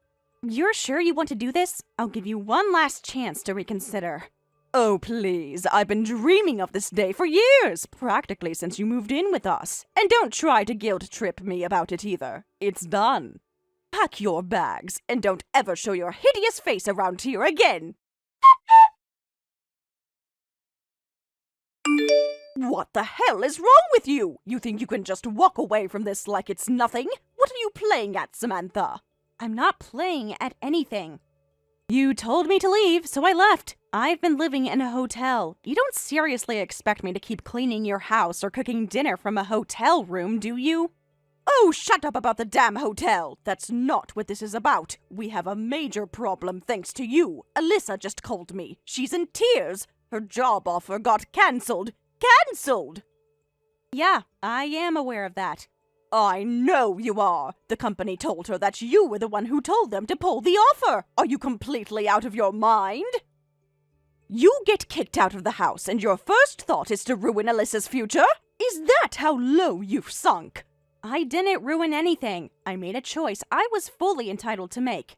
You're sure you want to do this? I'll give you one last chance to reconsider. Oh, please. I've been dreaming of this day for years, practically since you moved in with us. And don't try to guilt trip me about it either. It's done. Pack your bags and don't ever show your hideous face around here again. What the hell is wrong with you? You think you can just walk away from this like it's nothing? What are you playing at, Samantha? I'm not playing at anything. You told me to leave, so I left. I've been living in a hotel. You don't seriously expect me to keep cleaning your house or cooking dinner from a hotel room, do you? Oh, shut up about the damn hotel. That's not what this is about. We have a major problem thanks to you. Alyssa just called me. She's in tears. Her job offer got cancelled. Cancelled! Yeah, I am aware of that. I know you are. The company told her that you were the one who told them to pull the offer. Are you completely out of your mind? You get kicked out of the house and your first thought is to ruin Alyssa's future? Is that how low you've sunk? I didn't ruin anything. I made a choice I was fully entitled to make.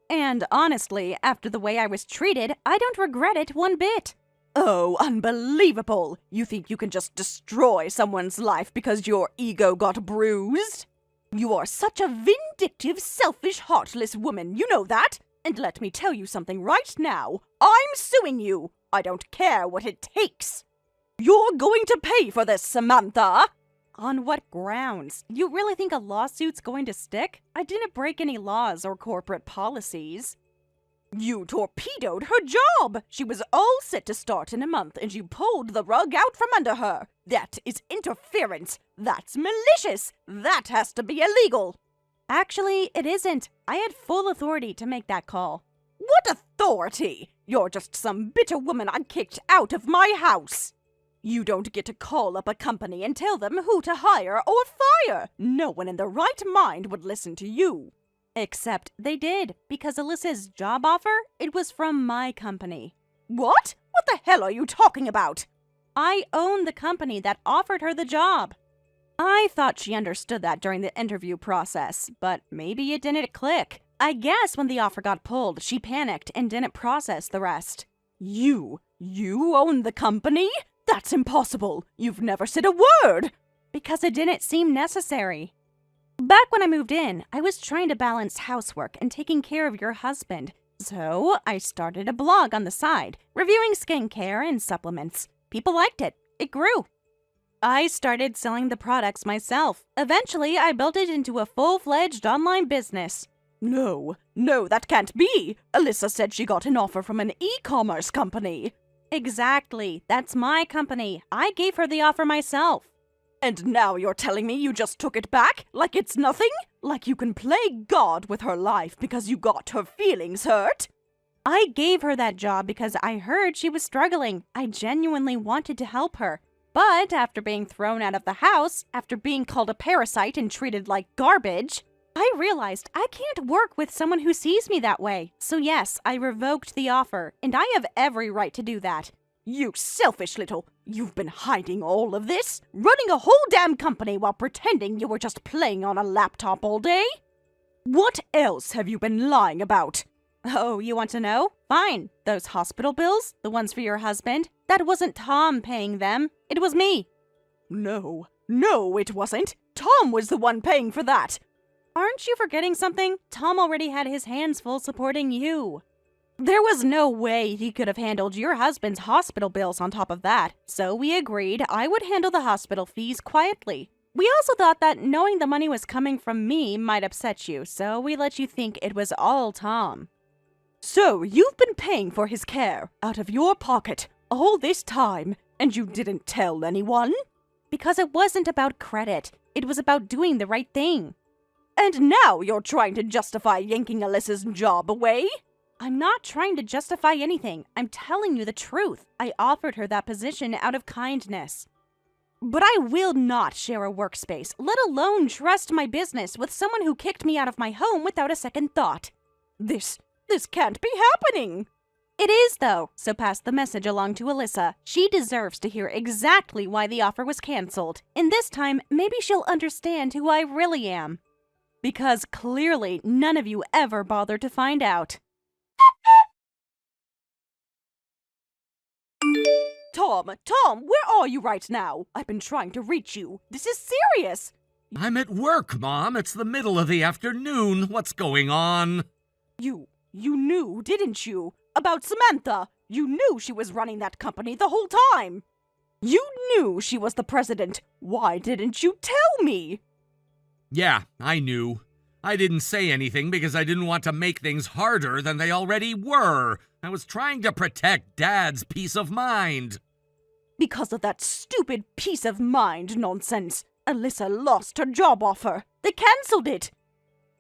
And honestly, after the way I was treated, I don't regret it one bit. Oh, unbelievable! You think you can just destroy someone's life because your ego got bruised? You are such a vindictive, selfish, heartless woman, you know that? And let me tell you something right now. I'm suing you! I don't care what it takes! You're going to pay for this, Samantha! On what grounds? You really think a lawsuit's going to stick? I didn't break any laws or corporate policies. You torpedoed her job! She was all set to start in a month and you pulled the rug out from under her. That is interference. That's malicious. That has to be illegal. Actually, it isn't. I had full authority to make that call. What authority? You're just some bitter woman I kicked out of my house. You don't get to call up a company and tell them who to hire or fire. No one in their right mind would listen to you. Except they did, because Alyssa's job offer, it was from my company. What? What the hell are you talking about? I own the company that offered her the job. I thought she understood that during the interview process, but maybe it didn't click. I guess when the offer got pulled, she panicked and didn't process the rest. You own the company? That's impossible. You've never said a word. Because it didn't seem necessary. Back when I moved in, I was trying to balance housework and taking care of your husband. So I started a blog on the side, reviewing skincare and supplements. People liked it. It grew. I started selling the products myself. Eventually, I built it into a full-fledged online business. No, that can't be. Alyssa said she got an offer from an e-commerce company. Exactly. That's my company. I gave her the offer myself. And now you're telling me you just took it back? Like it's nothing? Like you can play God with her life because you got her feelings hurt? I gave her that job because I heard she was struggling. I genuinely wanted to help her. But after being thrown out of the house, after being called a parasite and treated like garbage, I realized I can't work with someone who sees me that way. So yes, I revoked the offer, and I have every right to do that. You selfish little... You've been hiding all of this? Running a whole damn company while pretending you were just playing on a laptop all day? What else have you been lying about? Oh, you want to know? Fine. Those hospital bills, the ones for your husband, that wasn't Tom paying them. It was me. No, it wasn't. Tom was the one paying for that. Aren't you forgetting something? Tom already had his hands full supporting you. There was no way he could have handled your husband's hospital bills on top of that, so we agreed I would handle the hospital fees quietly. We also thought that knowing the money was coming from me might upset you, so we let you think it was all Tom. So you've been paying for his care, out of your pocket, all this time, and you didn't tell anyone? Because it wasn't about credit, it was about doing the right thing. And now you're trying to justify yanking Alyssa's job away? I'm not trying to justify anything. I'm telling you the truth. I offered her that position out of kindness. But I will not share a workspace, let alone trust my business with someone who kicked me out of my home without a second thought. This can't be happening! It is, though, so pass the message along to Alyssa. She deserves to hear exactly why the offer was canceled. And this time, maybe she'll understand who I really am. Because clearly, none of you ever bothered to find out. Tom, where are you right now? I've been trying to reach you. This is serious. I'm at work, Mom. It's the middle of the afternoon. What's going on? You knew, didn't you? About Samantha. You knew she was running that company the whole time. You knew she was the president. Why didn't you tell me? Yeah, I knew. I didn't say anything because I didn't want to make things harder than they already were. I was trying to protect Dad's peace of mind. Because of that stupid peace of mind nonsense, Alyssa lost her job offer. They cancelled it.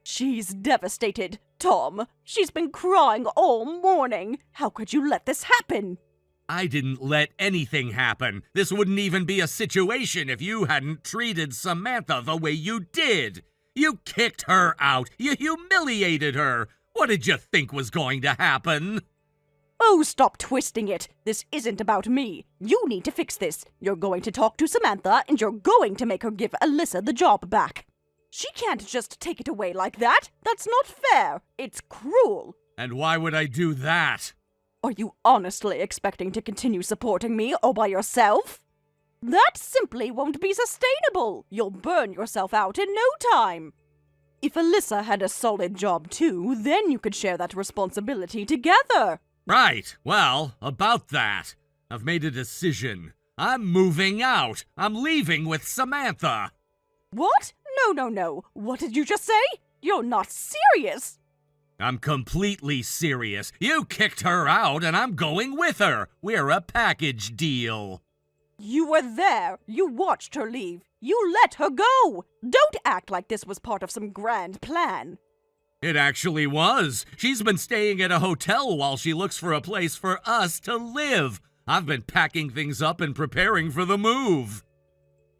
She's devastated, Tom. She's been crying all morning. How could you let this happen? I didn't let anything happen. This wouldn't even be a situation if you hadn't treated Samantha the way you did. You kicked her out. You humiliated her. What did you think was going to happen? Oh, stop twisting it. This isn't about me. You need to fix this. You're going to talk to Samantha, and you're going to make her give Alyssa the job back. She can't just take it away like that. That's not fair. It's cruel. And why would I do that? Are you honestly expecting to continue supporting me all by yourself? That simply won't be sustainable. You'll burn yourself out in no time. If Alyssa had a solid job too, then you could share that responsibility together. Right. Well, about that. I've made a decision. I'm moving out. I'm leaving with Samantha. What? No. What did you just say? You're not serious. I'm completely serious. You kicked her out and I'm going with her. We're a package deal. You were there. You watched her leave. You let her go. Don't act like this was part of some grand plan. It actually was. She's been staying at a hotel while she looks for a place for us to live. I've been packing things up and preparing for the move.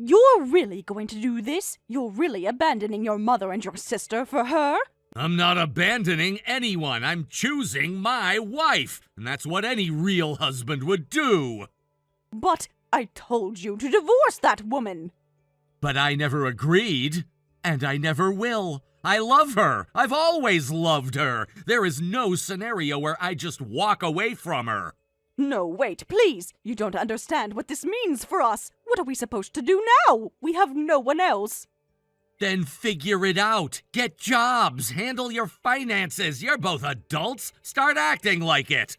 You're really going to do this? You're really abandoning your mother and your sister for her? I'm not abandoning anyone. I'm choosing my wife. And that's what any real husband would do. But I told you to divorce that woman. But I never agreed. And I never will. I love her. I've always loved her. There is no scenario where I just walk away from her. No, wait, please. You don't understand what this means for us. What are we supposed to do now? We have no one else. Then figure it out. Get jobs. Handle your finances. You're both adults. Start acting like it.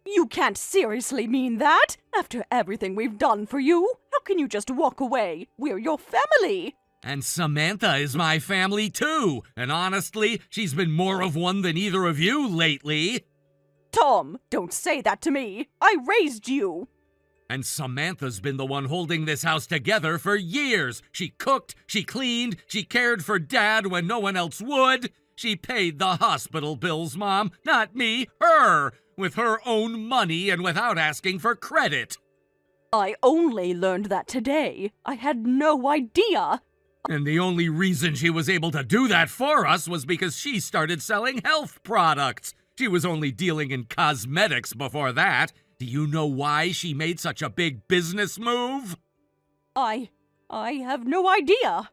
You can't seriously mean that. After everything we've done for you, how can you just walk away? We're your family. And Samantha is my family too. And honestly, she's been more of one than either of you lately. Tom, don't say that to me. I raised you. And Samantha's been the one holding this house together for years. She cooked, she cleaned, she cared for Dad when no one else would. She paid the hospital bills, Mom, not me, her, with her own money and without asking for credit. I only learned that today. I had no idea. And the only reason she was able to do that for us was because she started selling health products. She was only dealing in cosmetics before that. Do you know why she made such a big business move? I have no idea.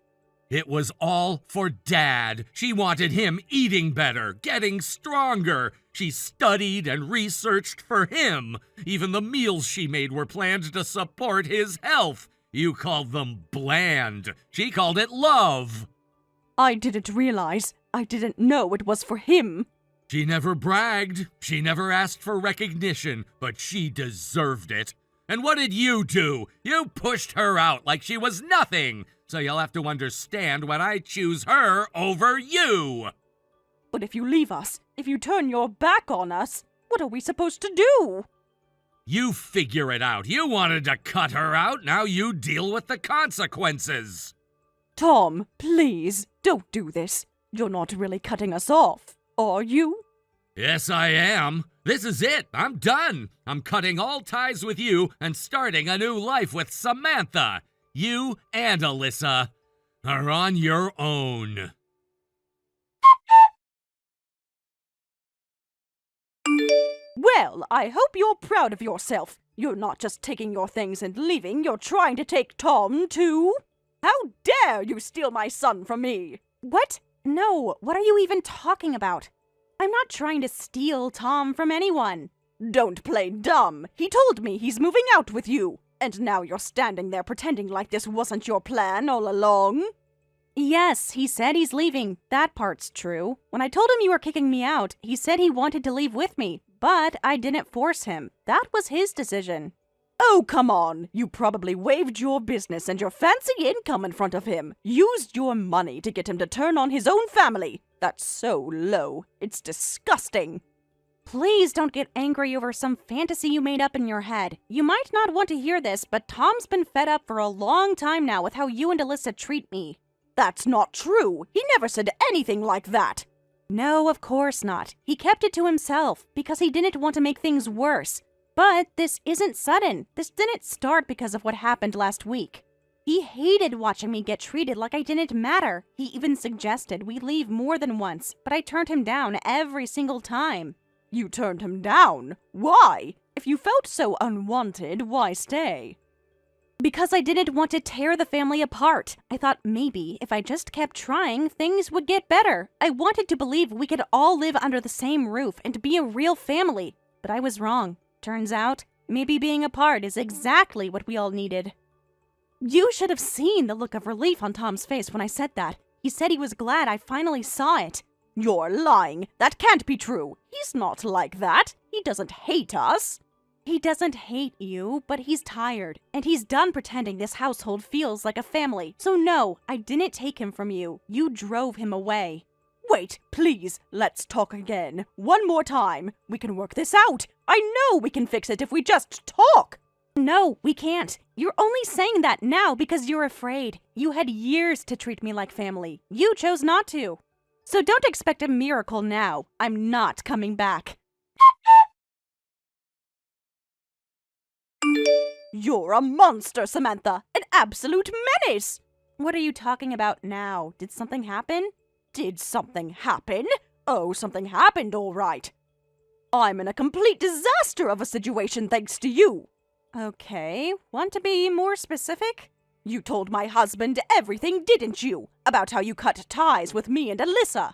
It was all for Dad. She wanted him eating better, getting stronger. She studied and researched for him. Even the meals she made were planned to support his health. You called them bland. She called it love. I didn't realize. I didn't know it was for him. She never bragged. She never asked for recognition, but she deserved it. And what did you do? You pushed her out like she was nothing. So you'll have to understand when I choose her over you. But if you leave us, if you turn your back on us, what are we supposed to do? You figure it out. You wanted to cut her out. Now you deal with the consequences. Tom, please, don't do this. You're not really cutting us off, are you? Yes, I am. This is it. I'm done. I'm cutting all ties with you and starting a new life with Samantha. You and Alyssa are on your own. Well, I hope you're proud of yourself. You're not just taking your things and leaving, you're trying to take Tom, too. How dare you steal my son from me? What? No, what are you even talking about? I'm not trying to steal Tom from anyone. Don't play dumb. He told me he's moving out with you. And now you're standing there pretending like this wasn't your plan all along. Yes, he said he's leaving. That part's true. When I told him you were kicking me out, he said he wanted to leave with me. But I didn't force him. That was his decision. Oh, come on. You probably waived your business and your fancy income in front of him. Used your money to get him to turn on his own family. That's so low. It's disgusting. Please don't get angry over some fantasy you made up in your head. You might not want to hear this, but Tom's been fed up for a long time now with how you and Alyssa treat me. That's not true. He never said anything like that. No, of course not. He kept it to himself because he didn't want to make things worse. But this isn't sudden. This didn't start because of what happened last week. He hated watching me get treated like I didn't matter. He even suggested we leave more than once, but I turned him down every single time. You turned him down? Why? If you felt so unwanted, why stay? Because I didn't want to tear the family apart. I thought maybe if I just kept trying, things would get better. I wanted to believe we could all live under the same roof and be a real family. But I was wrong. Turns out, maybe being apart is exactly what we all needed. You should have seen the look of relief on Tom's face when I said that. He said he was glad I finally saw it. You're lying. That can't be true. He's not like that. He doesn't hate us. He doesn't hate you, but he's tired, and he's done pretending this household feels like a family. So no, I didn't take him from you. You drove him away. Wait, please, let's talk again. One more time. We can work this out. I know we can fix it if we just talk. No, we can't. You're only saying that now because you're afraid. You had years to treat me like family. You chose not to. So don't expect a miracle now. I'm not coming back. You're a monster, Samantha! An absolute menace! What are you talking about now? Did something happen? Did something happen? Oh, something happened, all right. I'm in a complete disaster of a situation thanks to you. Okay, want to be more specific? You told my husband everything, didn't you? About how you cut ties with me and Alyssa.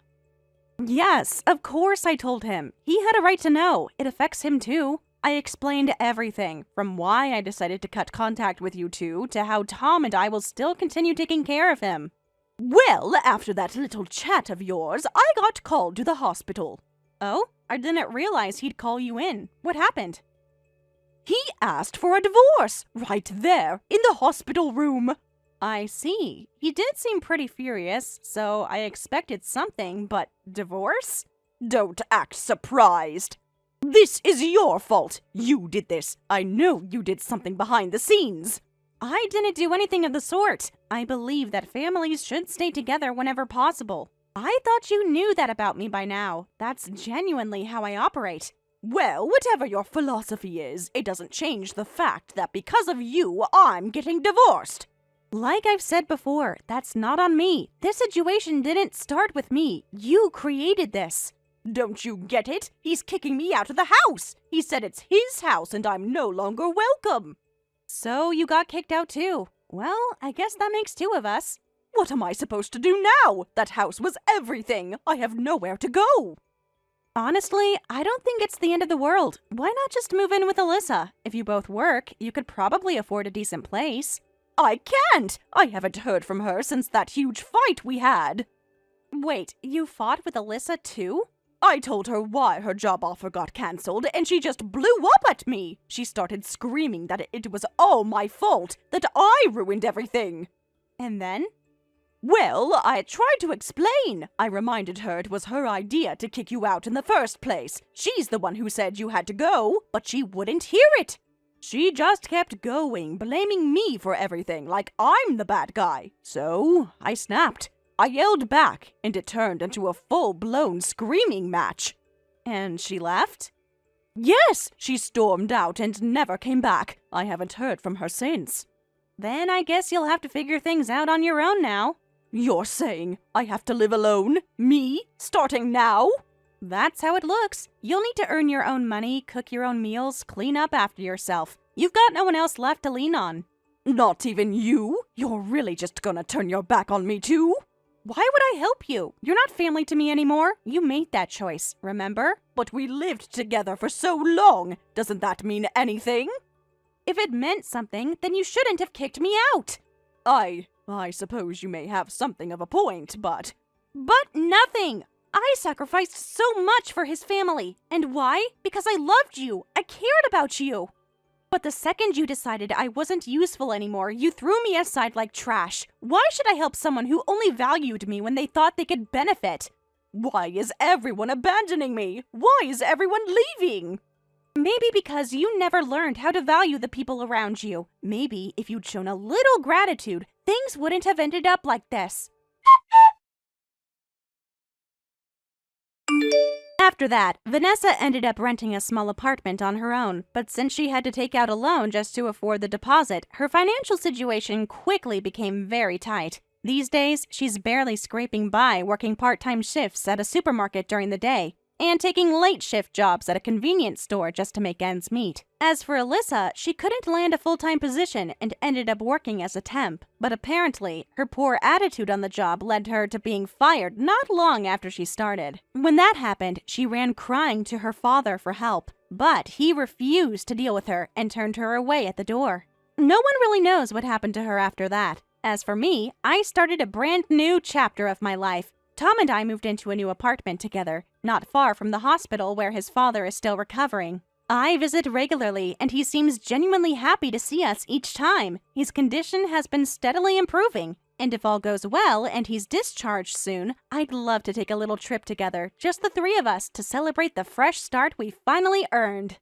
Yes, of course I told him. He had a right to know. It affects him too. I explained everything, from why I decided to cut contact with you two to how Tom and I will still continue taking care of him. Well, after that little chat of yours, I got called to the hospital. Oh? I didn't realize he'd call you in. What happened? He asked for a divorce, right there, in the hospital room. I see. He did seem pretty furious, so I expected something, but divorce? Don't act surprised. This is your fault. You did this. I know you did something behind the scenes. I didn't do anything of the sort. I believe that families should stay together whenever possible. I thought you knew that about me by now. That's genuinely how I operate. Well, whatever your philosophy is, it doesn't change the fact that because of you, I'm getting divorced. Like I've said before, that's not on me. This situation didn't start with me. You created this. Don't you get it? He's kicking me out of the house. He said it's his house and I'm no longer welcome. So you got kicked out too. Well, I guess that makes two of us. What am I supposed to do now? That house was everything. I have nowhere to go. Honestly, I don't think it's the end of the world. Why not just move in with Alyssa? If you both work, you could probably afford a decent place. I can't! I haven't heard from her since that huge fight we had. Wait, you fought with Alyssa too? I told her why her job offer got cancelled, and she just blew up at me. She started screaming that it was all my fault, that I ruined everything. And then? Well, I tried to explain. I reminded her it was her idea to kick you out in the first place. She's the one who said you had to go, but she wouldn't hear it. She just kept going, blaming me for everything, like I'm the bad guy. So I snapped. I yelled back, and it turned into a full-blown screaming match. And she left? Yes, she stormed out and never came back. I haven't heard from her since. then I guess you'll have to figure things out on your own now. You're saying I have to live alone? Me? Starting now? That's how it looks. You'll need to earn your own money, cook your own meals, clean up after yourself. You've got no one else left to lean on. Not even you? You're really just gonna turn your back on me too? Why would I help you? You're not family to me anymore. You made that choice, remember? But we lived together for so long. Doesn't that mean anything? If it meant something, then you shouldn't have kicked me out. I suppose you may have something of a point, but... But nothing! I sacrificed so much for his family. And why? Because I loved you. I cared about you. But the second you decided I wasn't useful anymore, you threw me aside like trash. Why should I help someone who only valued me when they thought they could benefit? Why is everyone abandoning me? Why is everyone leaving? Maybe because you never learned how to value the people around you. Maybe if you'd shown a little gratitude, things wouldn't have ended up like this. After that, Vanessa ended up renting a small apartment on her own, but since she had to take out a loan just to afford the deposit, her financial situation quickly became very tight. These days, she's barely scraping by working part-time shifts at a supermarket during the day, and taking late shift jobs at a convenience store just to make ends meet. As for Alyssa, she couldn't land a full-time position and ended up working as a temp, but apparently, her poor attitude on the job led her to being fired not long after she started. When that happened, she ran crying to her father for help, but he refused to deal with her and turned her away at the door. No one really knows what happened to her after that. As for me, I started a brand new chapter of my life. Tom and I moved into a new apartment together, not far from the hospital where his father is still recovering. I visit regularly, and he seems genuinely happy to see us each time. His condition has been steadily improving, and if all goes well and he's discharged soon, I'd love to take a little trip together, just the three of us, to celebrate the fresh start we finally earned.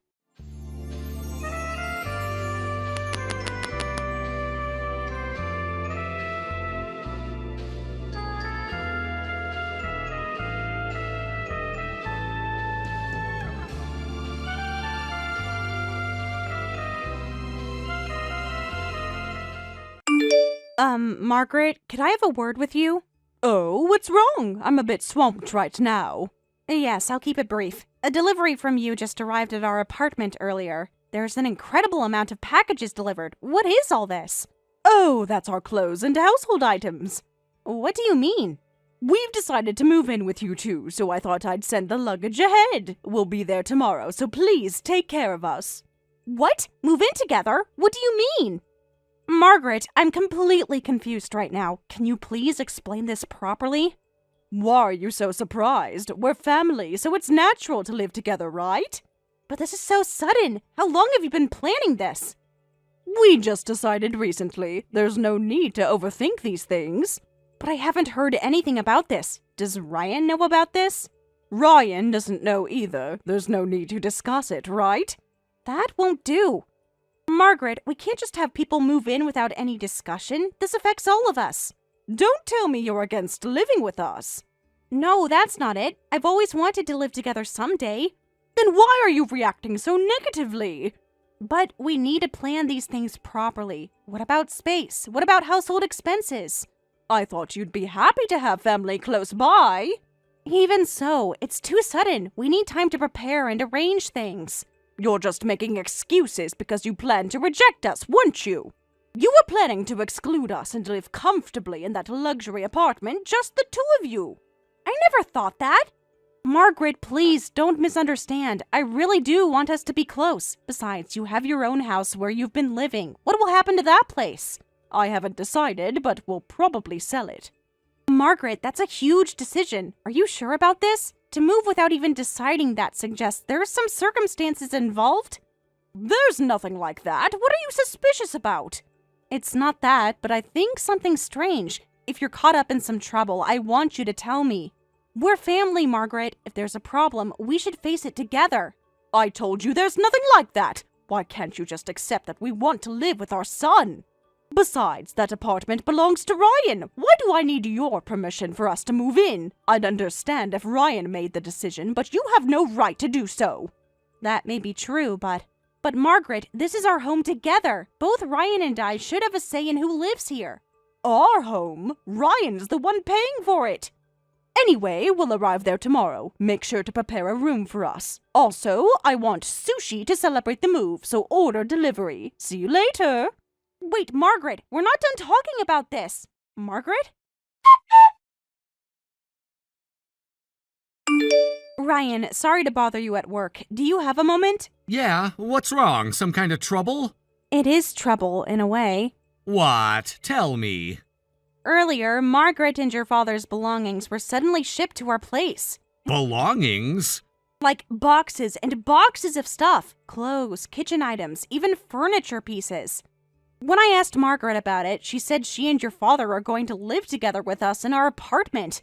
Margaret, could I have a word with you? Oh, what's wrong? I'm a bit swamped right now. Yes, I'll keep it brief. A delivery from you just arrived at our apartment earlier. There's an incredible amount of packages delivered. What is all this? Oh, that's our clothes and household items. What do you mean? We've decided to move in with you two, so I thought I'd send the luggage ahead. We'll be there tomorrow, so please take care of us. What? Move in together? What do you mean? Margaret, I'm completely confused right now. Can you please explain this properly? Why are you so surprised? We're family, so it's natural to live together, right? But this is so sudden. How long have you been planning this? We just decided recently. There's no need to overthink these things. But I haven't heard anything about this. Does Ryan know about this? Ryan doesn't know either. There's no need to discuss it, right? That won't do. Margaret, we can't just have people move in without any discussion. This affects all of us. Don't tell me you're against living with us. No, that's not it. I've always wanted to live together someday. Then why are you reacting so negatively? But we need to plan these things properly. What about space? What about household expenses? I thought you'd be happy to have family close by. Even so, it's too sudden. We need time to prepare and arrange things. You're just making excuses because you planned to reject us, weren't you? You were planning to exclude us and live comfortably in that luxury apartment, just the two of you. I never thought that. Margaret, please, don't misunderstand. I really do want us to be close. Besides, you have your own house where you've been living. What will happen to that place? I haven't decided, but we'll probably sell it. Margaret, that's a huge decision. Are you sure about this? To move without even deciding that suggests there are some circumstances involved? There's nothing like that. What are you suspicious about? It's not that, but I think something's strange. If you're caught up in some trouble, I want you to tell me. We're family, Margaret. If there's a problem, we should face it together. I told you there's nothing like that. Why can't you just accept that we want to live with our son? Besides, that apartment belongs to Ryan. Why do I need your permission for us to move in? I'd understand if Ryan made the decision, but you have no right to do so. That may be true, but But Margaret, this is our home together. Both Ryan and I should have a say in who lives here. Our home? Ryan's the one paying for it. Anyway, we'll arrive there tomorrow. Make sure to prepare a room for us. Also, I want sushi to celebrate the move, so order delivery. See you later. Wait, Margaret, we're not done talking about this. Margaret? Ryan, sorry to bother you at work. Do you have a moment? Yeah, what's wrong? Some kind of trouble? It is trouble, in a way. What? Tell me. Earlier, Margaret and your father's belongings were suddenly shipped to our place. Belongings? Like boxes and boxes of stuff. Clothes, kitchen items, even furniture pieces. When I asked Margaret about it, she said she and your father are going to live together with us in our apartment.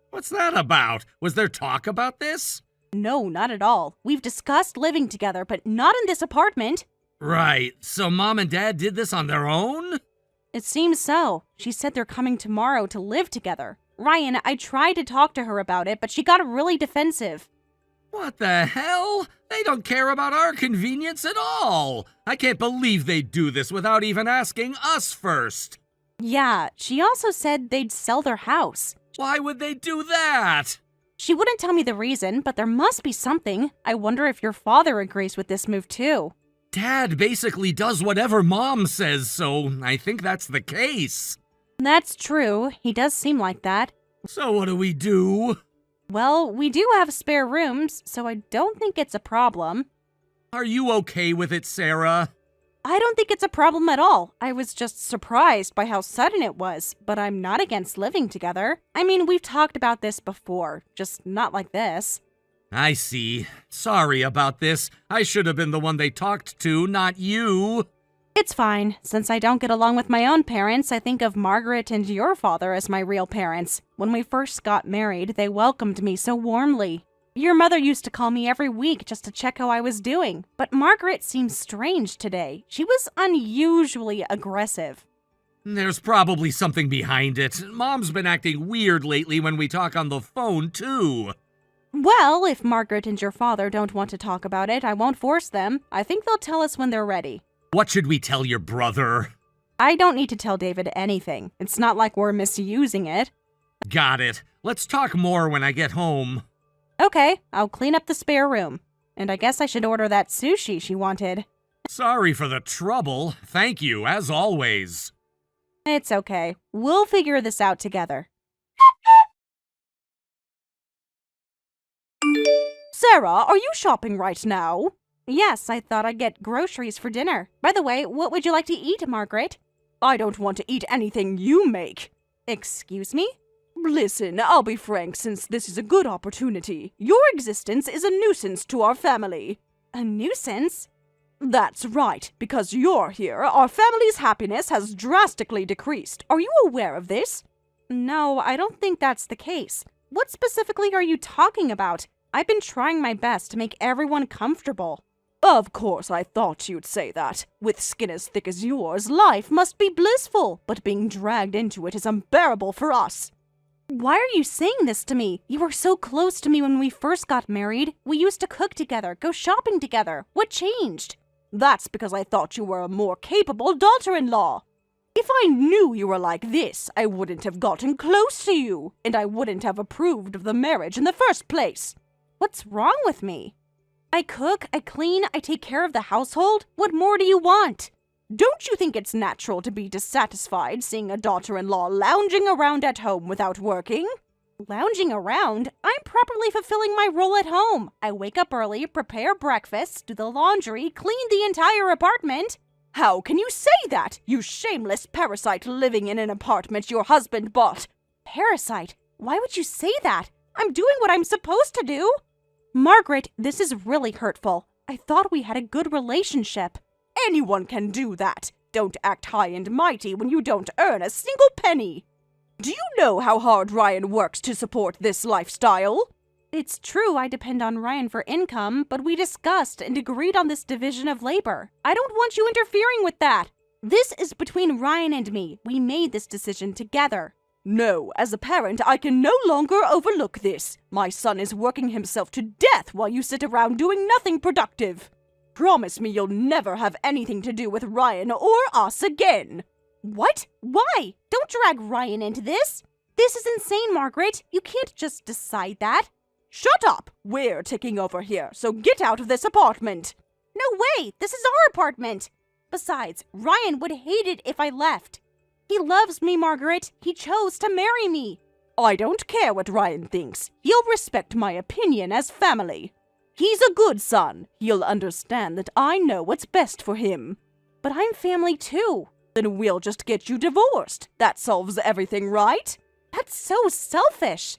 What's that about? Was there talk about this? No, not at all. We've discussed living together, but not in this apartment. Right, so Mom and Dad did this on their own? It seems so. She said they're coming tomorrow to live together. Ryan, I tried to talk to her about it, but she got really defensive. What the hell? They don't care about our convenience at all. I can't believe they'd do this without even asking us first. Yeah, she also said they'd sell their house. Why would they do that? She wouldn't tell me the reason, but there must be something. I wonder if your father agrees with this move too. Dad basically does whatever Mom says, so I think that's the case. That's true. He does seem like that. So what do we do? Well, we do have spare rooms, so I don't think it's a problem. Are you okay with it, Sarah? I don't think it's a problem at all. I was just surprised by how sudden it was, but I'm not against living together. I mean, we've talked about this before, just not like this. I see. Sorry about this. I should have been the one they talked to, not you. It's fine. Since I don't get along with my own parents, I think of Margaret and your father as my real parents. When we first got married, they welcomed me so warmly. Your mother used to call me every week just to check how I was doing, but Margaret seemed strange today. She was unusually aggressive. There's probably something behind it. Mom's been acting weird lately when we talk on the phone, too. Well, if Margaret and your father don't want to talk about it, I won't force them. I think they'll tell us when they're ready. What should we tell your brother? I don't need to tell David anything. It's not like we're misusing it. Got it. Let's talk more when I get home. Okay, I'll clean up the spare room. And I guess I should order that sushi she wanted. Sorry for the trouble. Thank you, as always. It's okay. We'll figure this out together. Sarah, are you shopping right now? Yes, I thought I'd get groceries for dinner. By the way, what would you like to eat, Margaret? I don't want to eat anything you make. Excuse me? Listen, I'll be frank since this is a good opportunity. Your existence is a nuisance to our family. A nuisance? That's right. Because you're here, our family's happiness has drastically decreased. Are you aware of this? No, I don't think that's the case. What specifically are you talking about? I've been trying my best to make everyone comfortable. Of course I thought you'd say that. With skin as thick as yours, life must be blissful, but being dragged into it is unbearable for us. Why are you saying this to me? You were so close to me when we first got married. We used to cook together, go shopping together. What changed? That's because I thought you were a more capable daughter-in-law. If I knew you were like this, I wouldn't have gotten close to you, and I wouldn't have approved of the marriage in the first place. What's wrong with me? I cook, I clean, I take care of the household. What more do you want? Don't you think it's natural to be dissatisfied seeing a daughter-in-law lounging around at home without working? Lounging around? I'm properly fulfilling my role at home. I wake up early, prepare breakfast, do the laundry, clean the entire apartment. How can you say that, you shameless parasite living in an apartment your husband bought? Parasite? Why would you say that? I'm doing what I'm supposed to do. Margaret, this is really hurtful. I thought we had a good relationship. Anyone can do that. Don't act high and mighty when you don't earn a single penny. Do you know how hard Ryan works to support this lifestyle? It's true I depend on Ryan for income, but we discussed and agreed on this division of labor. I don't want you interfering with that. This is between Ryan and me. We made this decision together. No, as a parent, I can no longer overlook this. My son is working himself to death while you sit around doing nothing productive. Promise me you'll never have anything to do with Ryan or us again. What? Why? Don't drag Ryan into this. This is insane, Margaret. You can't just decide that. Shut up! We're taking over here, so get out of this apartment. No way! This is our apartment! Besides, Ryan would hate it if I left. He loves me, Margaret. He chose to marry me. I don't care what Ryan thinks. He'll respect my opinion as family. He's a good son. He'll understand that I know what's best for him. But I'm family too. Then we'll just get you divorced. That solves everything, right? That's so selfish.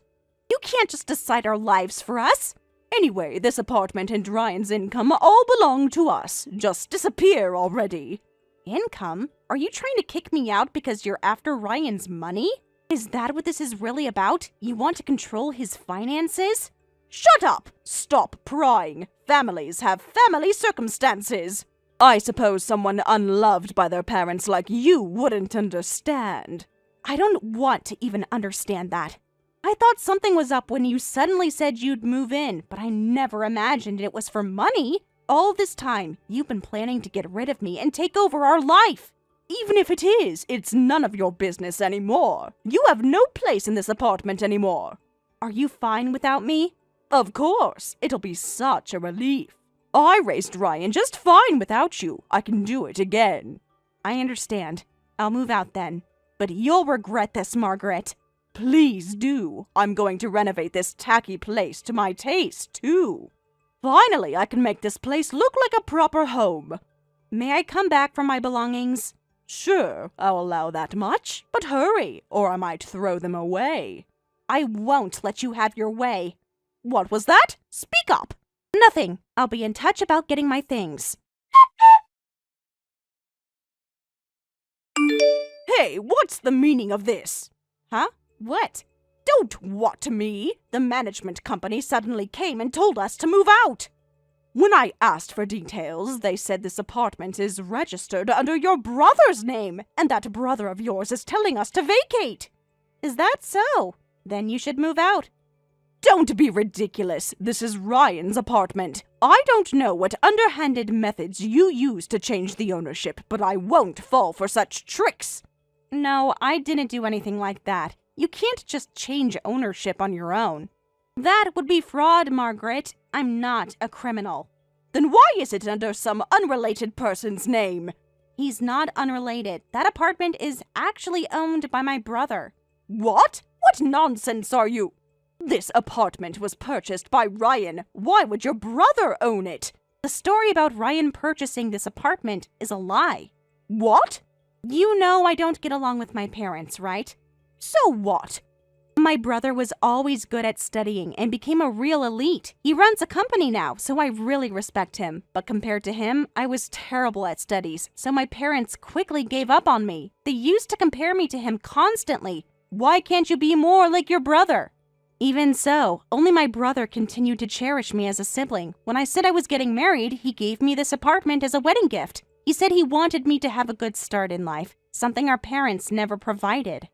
You can't just decide our lives for us. Anyway, this apartment and Ryan's income all belong to us. Just disappear already. Income? Are you trying to kick me out because you're after Ryan's money? Is that what this is really about? You want to control his finances? Shut up! Stop prying. Families have family circumstances. I suppose someone unloved by their parents like you wouldn't understand. I don't want to even understand that. I thought something was up when you suddenly said you'd move in, but I never imagined it was for money. All this time, you've been planning to get rid of me and take over our life. Even if it is, it's none of your business anymore. You have no place in this apartment anymore. Are you fine without me? Of course. It'll be such a relief. I raised Ryan just fine without you. I can do it again. I understand. I'll move out then. But you'll regret this, Margaret. Please do. I'm going to renovate this tacky place to my taste, too. Finally, I can make this place look like a proper home. May I come back for my belongings? Sure, I'll allow that much. But hurry, or I might throw them away. I won't let you have your way. What was that? Speak up. Nothing. I'll be in touch about getting my things. Hey, what's the meaning of this? Huh? What? Don't what to me. The management company suddenly came and told us to move out. When I asked for details, they said this apartment is registered under your brother's name, and that brother of yours is telling us to vacate. Is that so? Then you should move out. Don't be ridiculous. This is Ryan's apartment. I don't know what underhanded methods you use to change the ownership, but I won't fall for such tricks. No, I didn't do anything like that. You can't just change ownership on your own. That would be fraud, Margaret. I'm not a criminal. Then why is it under some unrelated person's name? He's not unrelated. That apartment is actually owned by my brother. What? What nonsense are you? This apartment was purchased by Ryan. Why would your brother own it? The story about Ryan purchasing this apartment is a lie. What? You know I don't get along with my parents, right? So what? My brother was always good at studying and became a real elite. He runs a company now, so I really respect him. But compared to him, I was terrible at studies, so my parents quickly gave up on me. They used to compare me to him constantly. Why can't you be more like your brother? Even so, only my brother continued to cherish me as a sibling. When I said I was getting married, he gave me this apartment as a wedding gift. He said he wanted me to have a good start in life, something our parents never provided.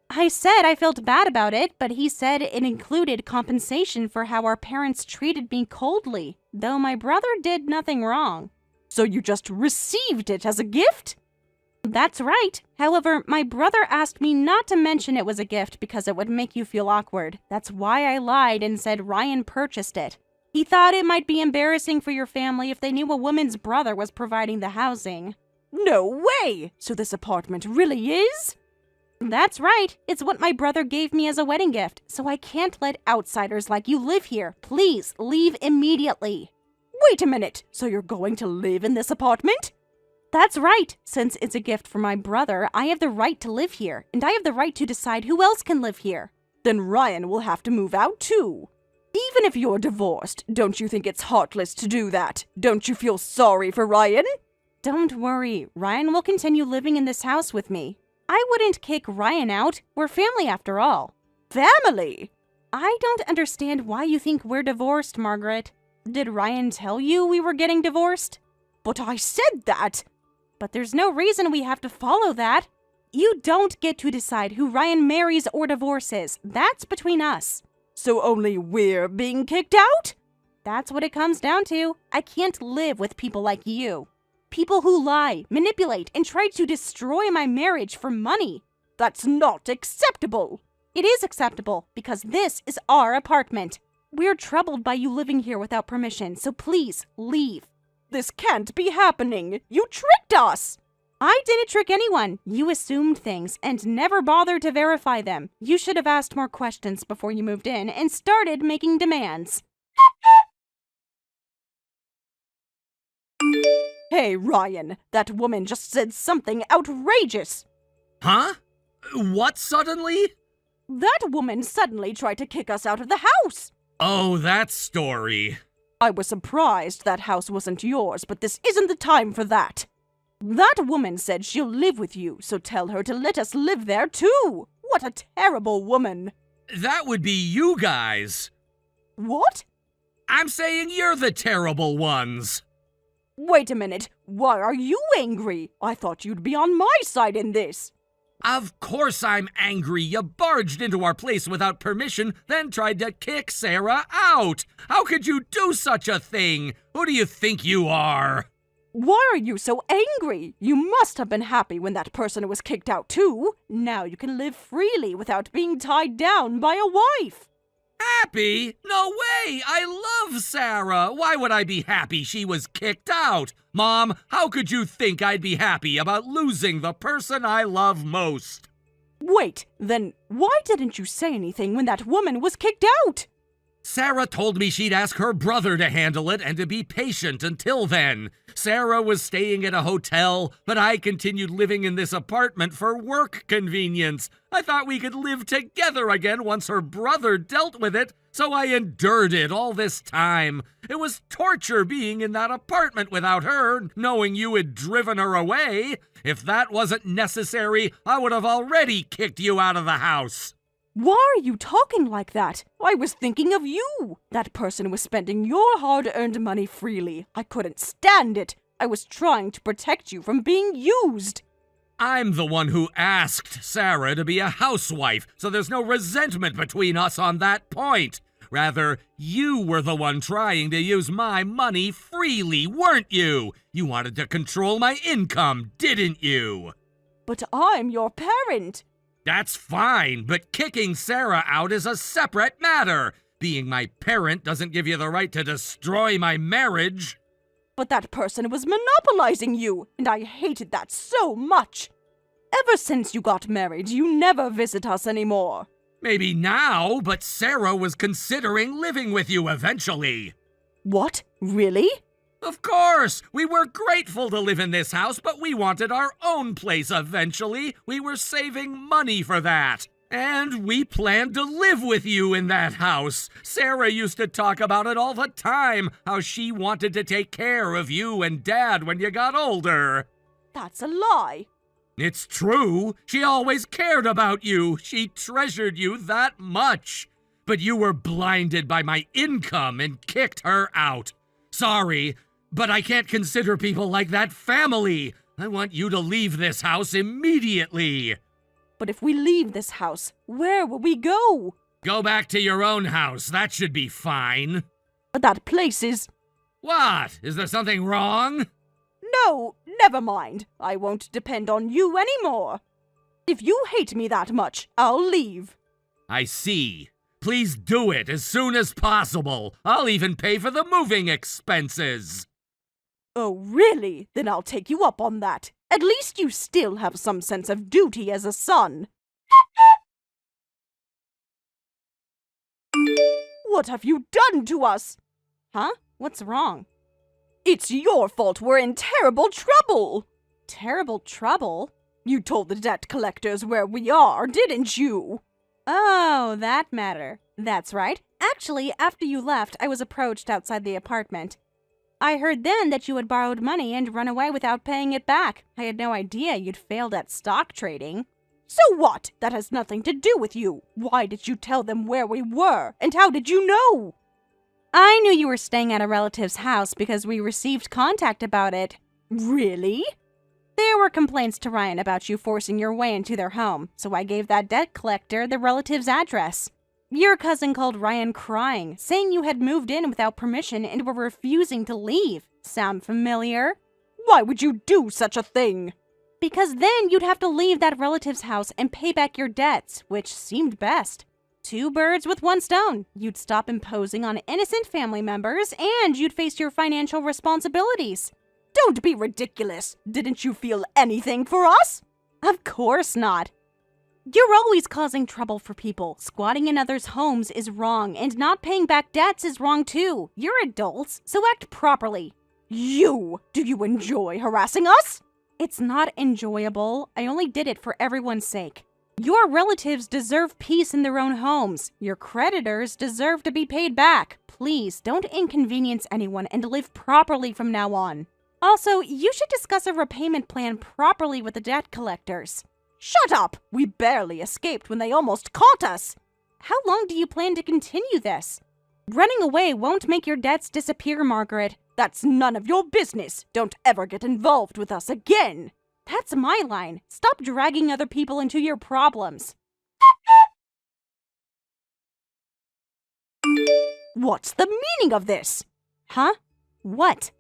I said I felt bad about it, but he said it included compensation for how our parents treated me coldly, though my brother did nothing wrong. So you just received it as a gift? That's right. However, my brother asked me not to mention it was a gift because it would make you feel awkward. That's why I lied and said Ryan purchased it. He thought it might be embarrassing for your family if they knew a woman's brother was providing the housing. No way! So this apartment really is? That's right. It's what my brother gave me as a wedding gift, so I can't let outsiders like you live here. Please, leave immediately. Wait a minute. So you're going to live in this apartment? That's right. Since it's a gift for my brother, I have the right to live here, and I have the right to decide who else can live here. Then Ryan will have to move out too. Even if you're divorced, don't you think it's heartless to do that? Don't you feel sorry for Ryan? Don't worry. Ryan will continue living in this house with me. I wouldn't kick Ryan out. We're family after all. Family? I don't understand why you think we're divorced, Margaret. Did Ryan tell you we were getting divorced? But I said that. But there's no reason we have to follow that. You don't get to decide who Ryan marries or divorces. That's between us. So only we're being kicked out? That's what it comes down to. I can't live with people like you. People who lie, manipulate, and try to destroy my marriage for money. That's not acceptable. It is acceptable because this is our apartment. We're troubled by you living here without permission, so please leave. This can't be happening. You tricked us. I didn't trick anyone. You assumed things and never bothered to verify them. You should have asked more questions before you moved in and started making demands. Hey, Ryan, that woman just said something outrageous. Huh? What suddenly? That woman suddenly tried to kick us out of the house. Oh, that story. I was surprised that house wasn't yours, but this isn't the time for that. That woman said she'll live with you, so tell her to let us live there too. What a terrible woman. That would be you guys. What? I'm saying you're the terrible ones. Wait a minute. Why are you angry? I thought you'd be on my side in this. Of course I'm angry. You barged into our place without permission, then tried to kick Sarah out. How could you do such a thing? Who do you think you are? Why are you so angry? You must have been happy when that person was kicked out too. Now you can live freely without being tied down by a wife. Happy? No way! I love Sarah! Why would I be happy she was kicked out? Mom, how could you think I'd be happy about losing the person I love most? Wait, then why didn't you say anything when that woman was kicked out? Sarah told me she'd ask her brother to handle it and to be patient until then. Sarah was staying at a hotel, but I continued living in this apartment for work convenience. I thought we could live together again once her brother dealt with it, so I endured it all this time. It was torture being in that apartment without her, knowing you had driven her away. If that wasn't necessary, I would have already kicked you out of the house. Why are you talking like that? I was thinking of you. That person was spending your hard-earned money freely. I couldn't stand it. I was trying to protect you from being used. I'm the one who asked Sarah to be a housewife, so there's no resentment between us on that point. Rather, you were the one trying to use my money freely, weren't you? You wanted to control my income, didn't you? But I'm your parent. That's fine, but kicking Sarah out is a separate matter. Being my parent doesn't give you the right to destroy my marriage. But that person was monopolizing you, and I hated that so much. Ever since you got married, you never visit us anymore. Maybe now, but Sarah was considering living with you eventually. What? Really? Of course! We were grateful to live in this house, but we wanted our own place eventually. We were saving money for that. And we planned to live with you in that house. Sarah used to talk about it all the time, how she wanted to take care of you and Dad when you got older. That's a lie. It's true. She always cared about you. She treasured you that much. But you were blinded by my income and kicked her out. Sorry, but I can't consider people like that family. I want you to leave this house immediately. But if we leave this house, where will we go? Go back to your own house. That should be fine. But that place is... What? Is there something wrong? No, never mind. I won't depend on you anymore. If you hate me that much, I'll leave. I see. Please do it as soon as possible. I'll even pay for the moving expenses. Oh, really? Then I'll take you up on that. At least you still have some sense of duty as a son. What have you done to us? Huh? What's wrong? It's your fault we're in terrible trouble. Terrible trouble? You told the debt collectors where we are, didn't you? Oh, that matter. That's right. Actually, after you left, I was approached outside the apartment. I heard then that you had borrowed money and run away without paying it back. I had no idea you'd failed at stock trading. So what? That has nothing to do with you. Why did you tell them where we were? And how did you know? I knew you were staying at a relative's house because we received contact about it. Really? There were complaints to Ryan about you forcing your way into their home, so I gave that debt collector the relative's address. Your cousin called Ryan crying, saying you had moved in without permission and were refusing to leave. Sound familiar? Why would you do such a thing? Because then you'd have to leave that relative's house and pay back your debts, which seemed best. 2 birds with 1 stone. You'd stop imposing on innocent family members, and you'd face your financial responsibilities. Don't be ridiculous. Didn't you feel anything for us? Of course not. You're always causing trouble for people. Squatting in others' homes is wrong, and not paying back debts is wrong too. You're adults, so act properly. Do you enjoy harassing us? It's not enjoyable. I only did it for everyone's sake. Your relatives deserve peace in their own homes. Your creditors deserve to be paid back. Please don't inconvenience anyone and live properly from now on. Also, you should discuss a repayment plan properly with the debt collectors. Shut up! We barely escaped when they almost caught us. How long do you plan to continue this? Running away won't make your debts disappear, Margaret. That's none of your business. Don't ever get involved with us again. That's my line. Stop dragging other people into your problems. What's the meaning of this? Huh? What?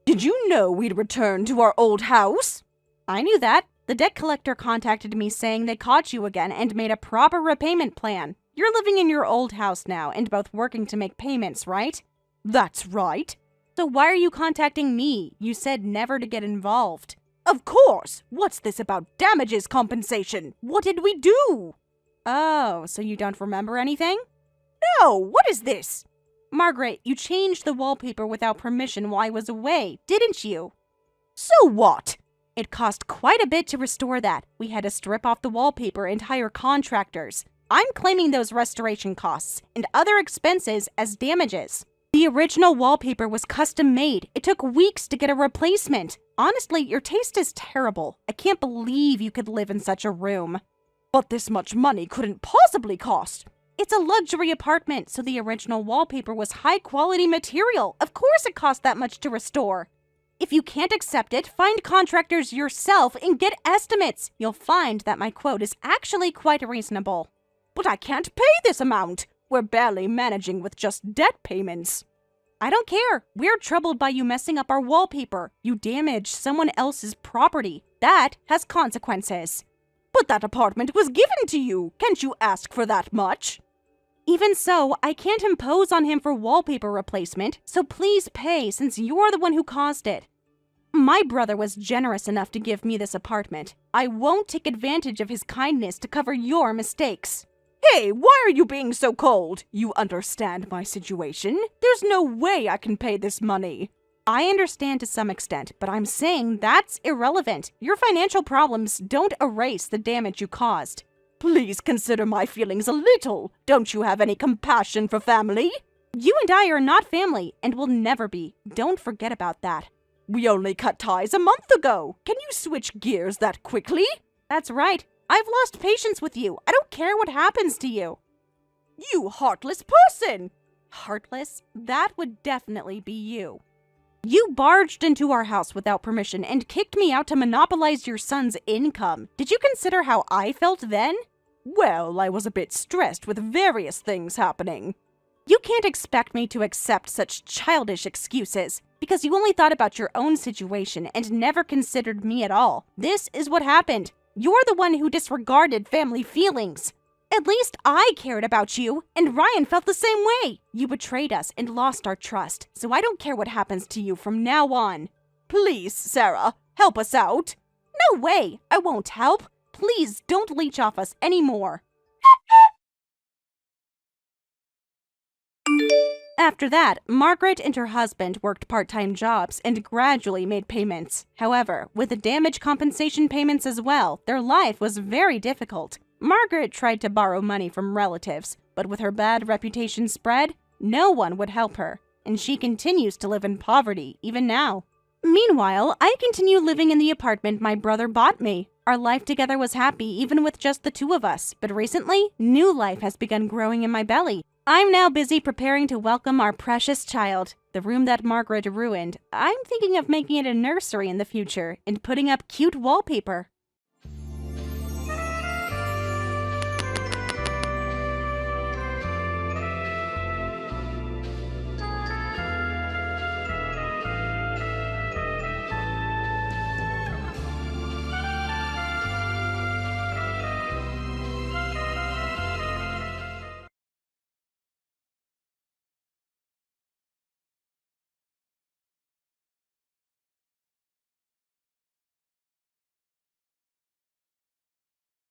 Did you know we'd return to our old house? I knew that. The debt collector contacted me saying they caught you again and made a proper repayment plan. You're living in your old house now and both working to make payments, right? That's right. So why are you contacting me? You said never to get involved. Of course! What's this about damages compensation? What did we do? Oh, so you don't remember anything? No, what is this? Margaret, you changed the wallpaper without permission while I was away, didn't you? So what? It cost quite a bit to restore that. We had to strip off the wallpaper and hire contractors. I'm claiming those restoration costs and other expenses as damages. The original wallpaper was custom made. It took weeks to get a replacement. Honestly, your taste is terrible. I can't believe you could live in such a room. But this much money couldn't possibly cost. It's a luxury apartment, so the original wallpaper was high-quality material. Of course it cost that much to restore. If you can't accept it, find contractors yourself and get estimates. You'll find that my quote is actually quite reasonable. But I can't pay this amount. We're barely managing with just debt payments. I don't care. We're troubled by you messing up our wallpaper. You damaged someone else's property. That has consequences. But that apartment was given to you. Can't you ask for that much? Even so, I can't impose on him for wallpaper replacement, so please pay since you're the one who caused it. My brother was generous enough to give me this apartment. I won't take advantage of his kindness to cover your mistakes. Hey, why are you being so cold? You understand my situation? There's no way I can pay this money. I understand to some extent, but I'm saying that's irrelevant. Your financial problems don't erase the damage you caused. Please consider my feelings a little. Don't you have any compassion for family? You and I are not family, and will never be. Don't forget about that. We only cut ties a month ago. Can you switch gears that quickly? That's right. I've lost patience with you. I don't care what happens to you. You heartless person! Heartless? That would definitely be you. You barged into our house without permission and kicked me out to monopolize your son's income. Did you consider how I felt then? Well, I was a bit stressed with various things happening. You can't expect me to accept such childish excuses, because you only thought about your own situation and never considered me at all. This is what happened. You're the one who disregarded family feelings. At least I cared about you, and Ryan felt the same way. You betrayed us and lost our trust, so I don't care what happens to you from now on. Please, Sarah, help us out. No way! I won't help. Please don't leech off us anymore. After that, Margaret and her husband worked part-time jobs and gradually made payments. However, with the damage compensation payments as well, their life was very difficult. Margaret tried to borrow money from relatives, but with her bad reputation spread, no one would help her, and she continues to live in poverty even now. Meanwhile, I continue living in the apartment my brother bought me. Our life together was happy even with just the two of us, but recently, new life has begun growing in my belly. I'm now busy preparing to welcome our precious child. The room that Margaret ruined, I'm thinking of making it a nursery in the future and putting up cute wallpaper.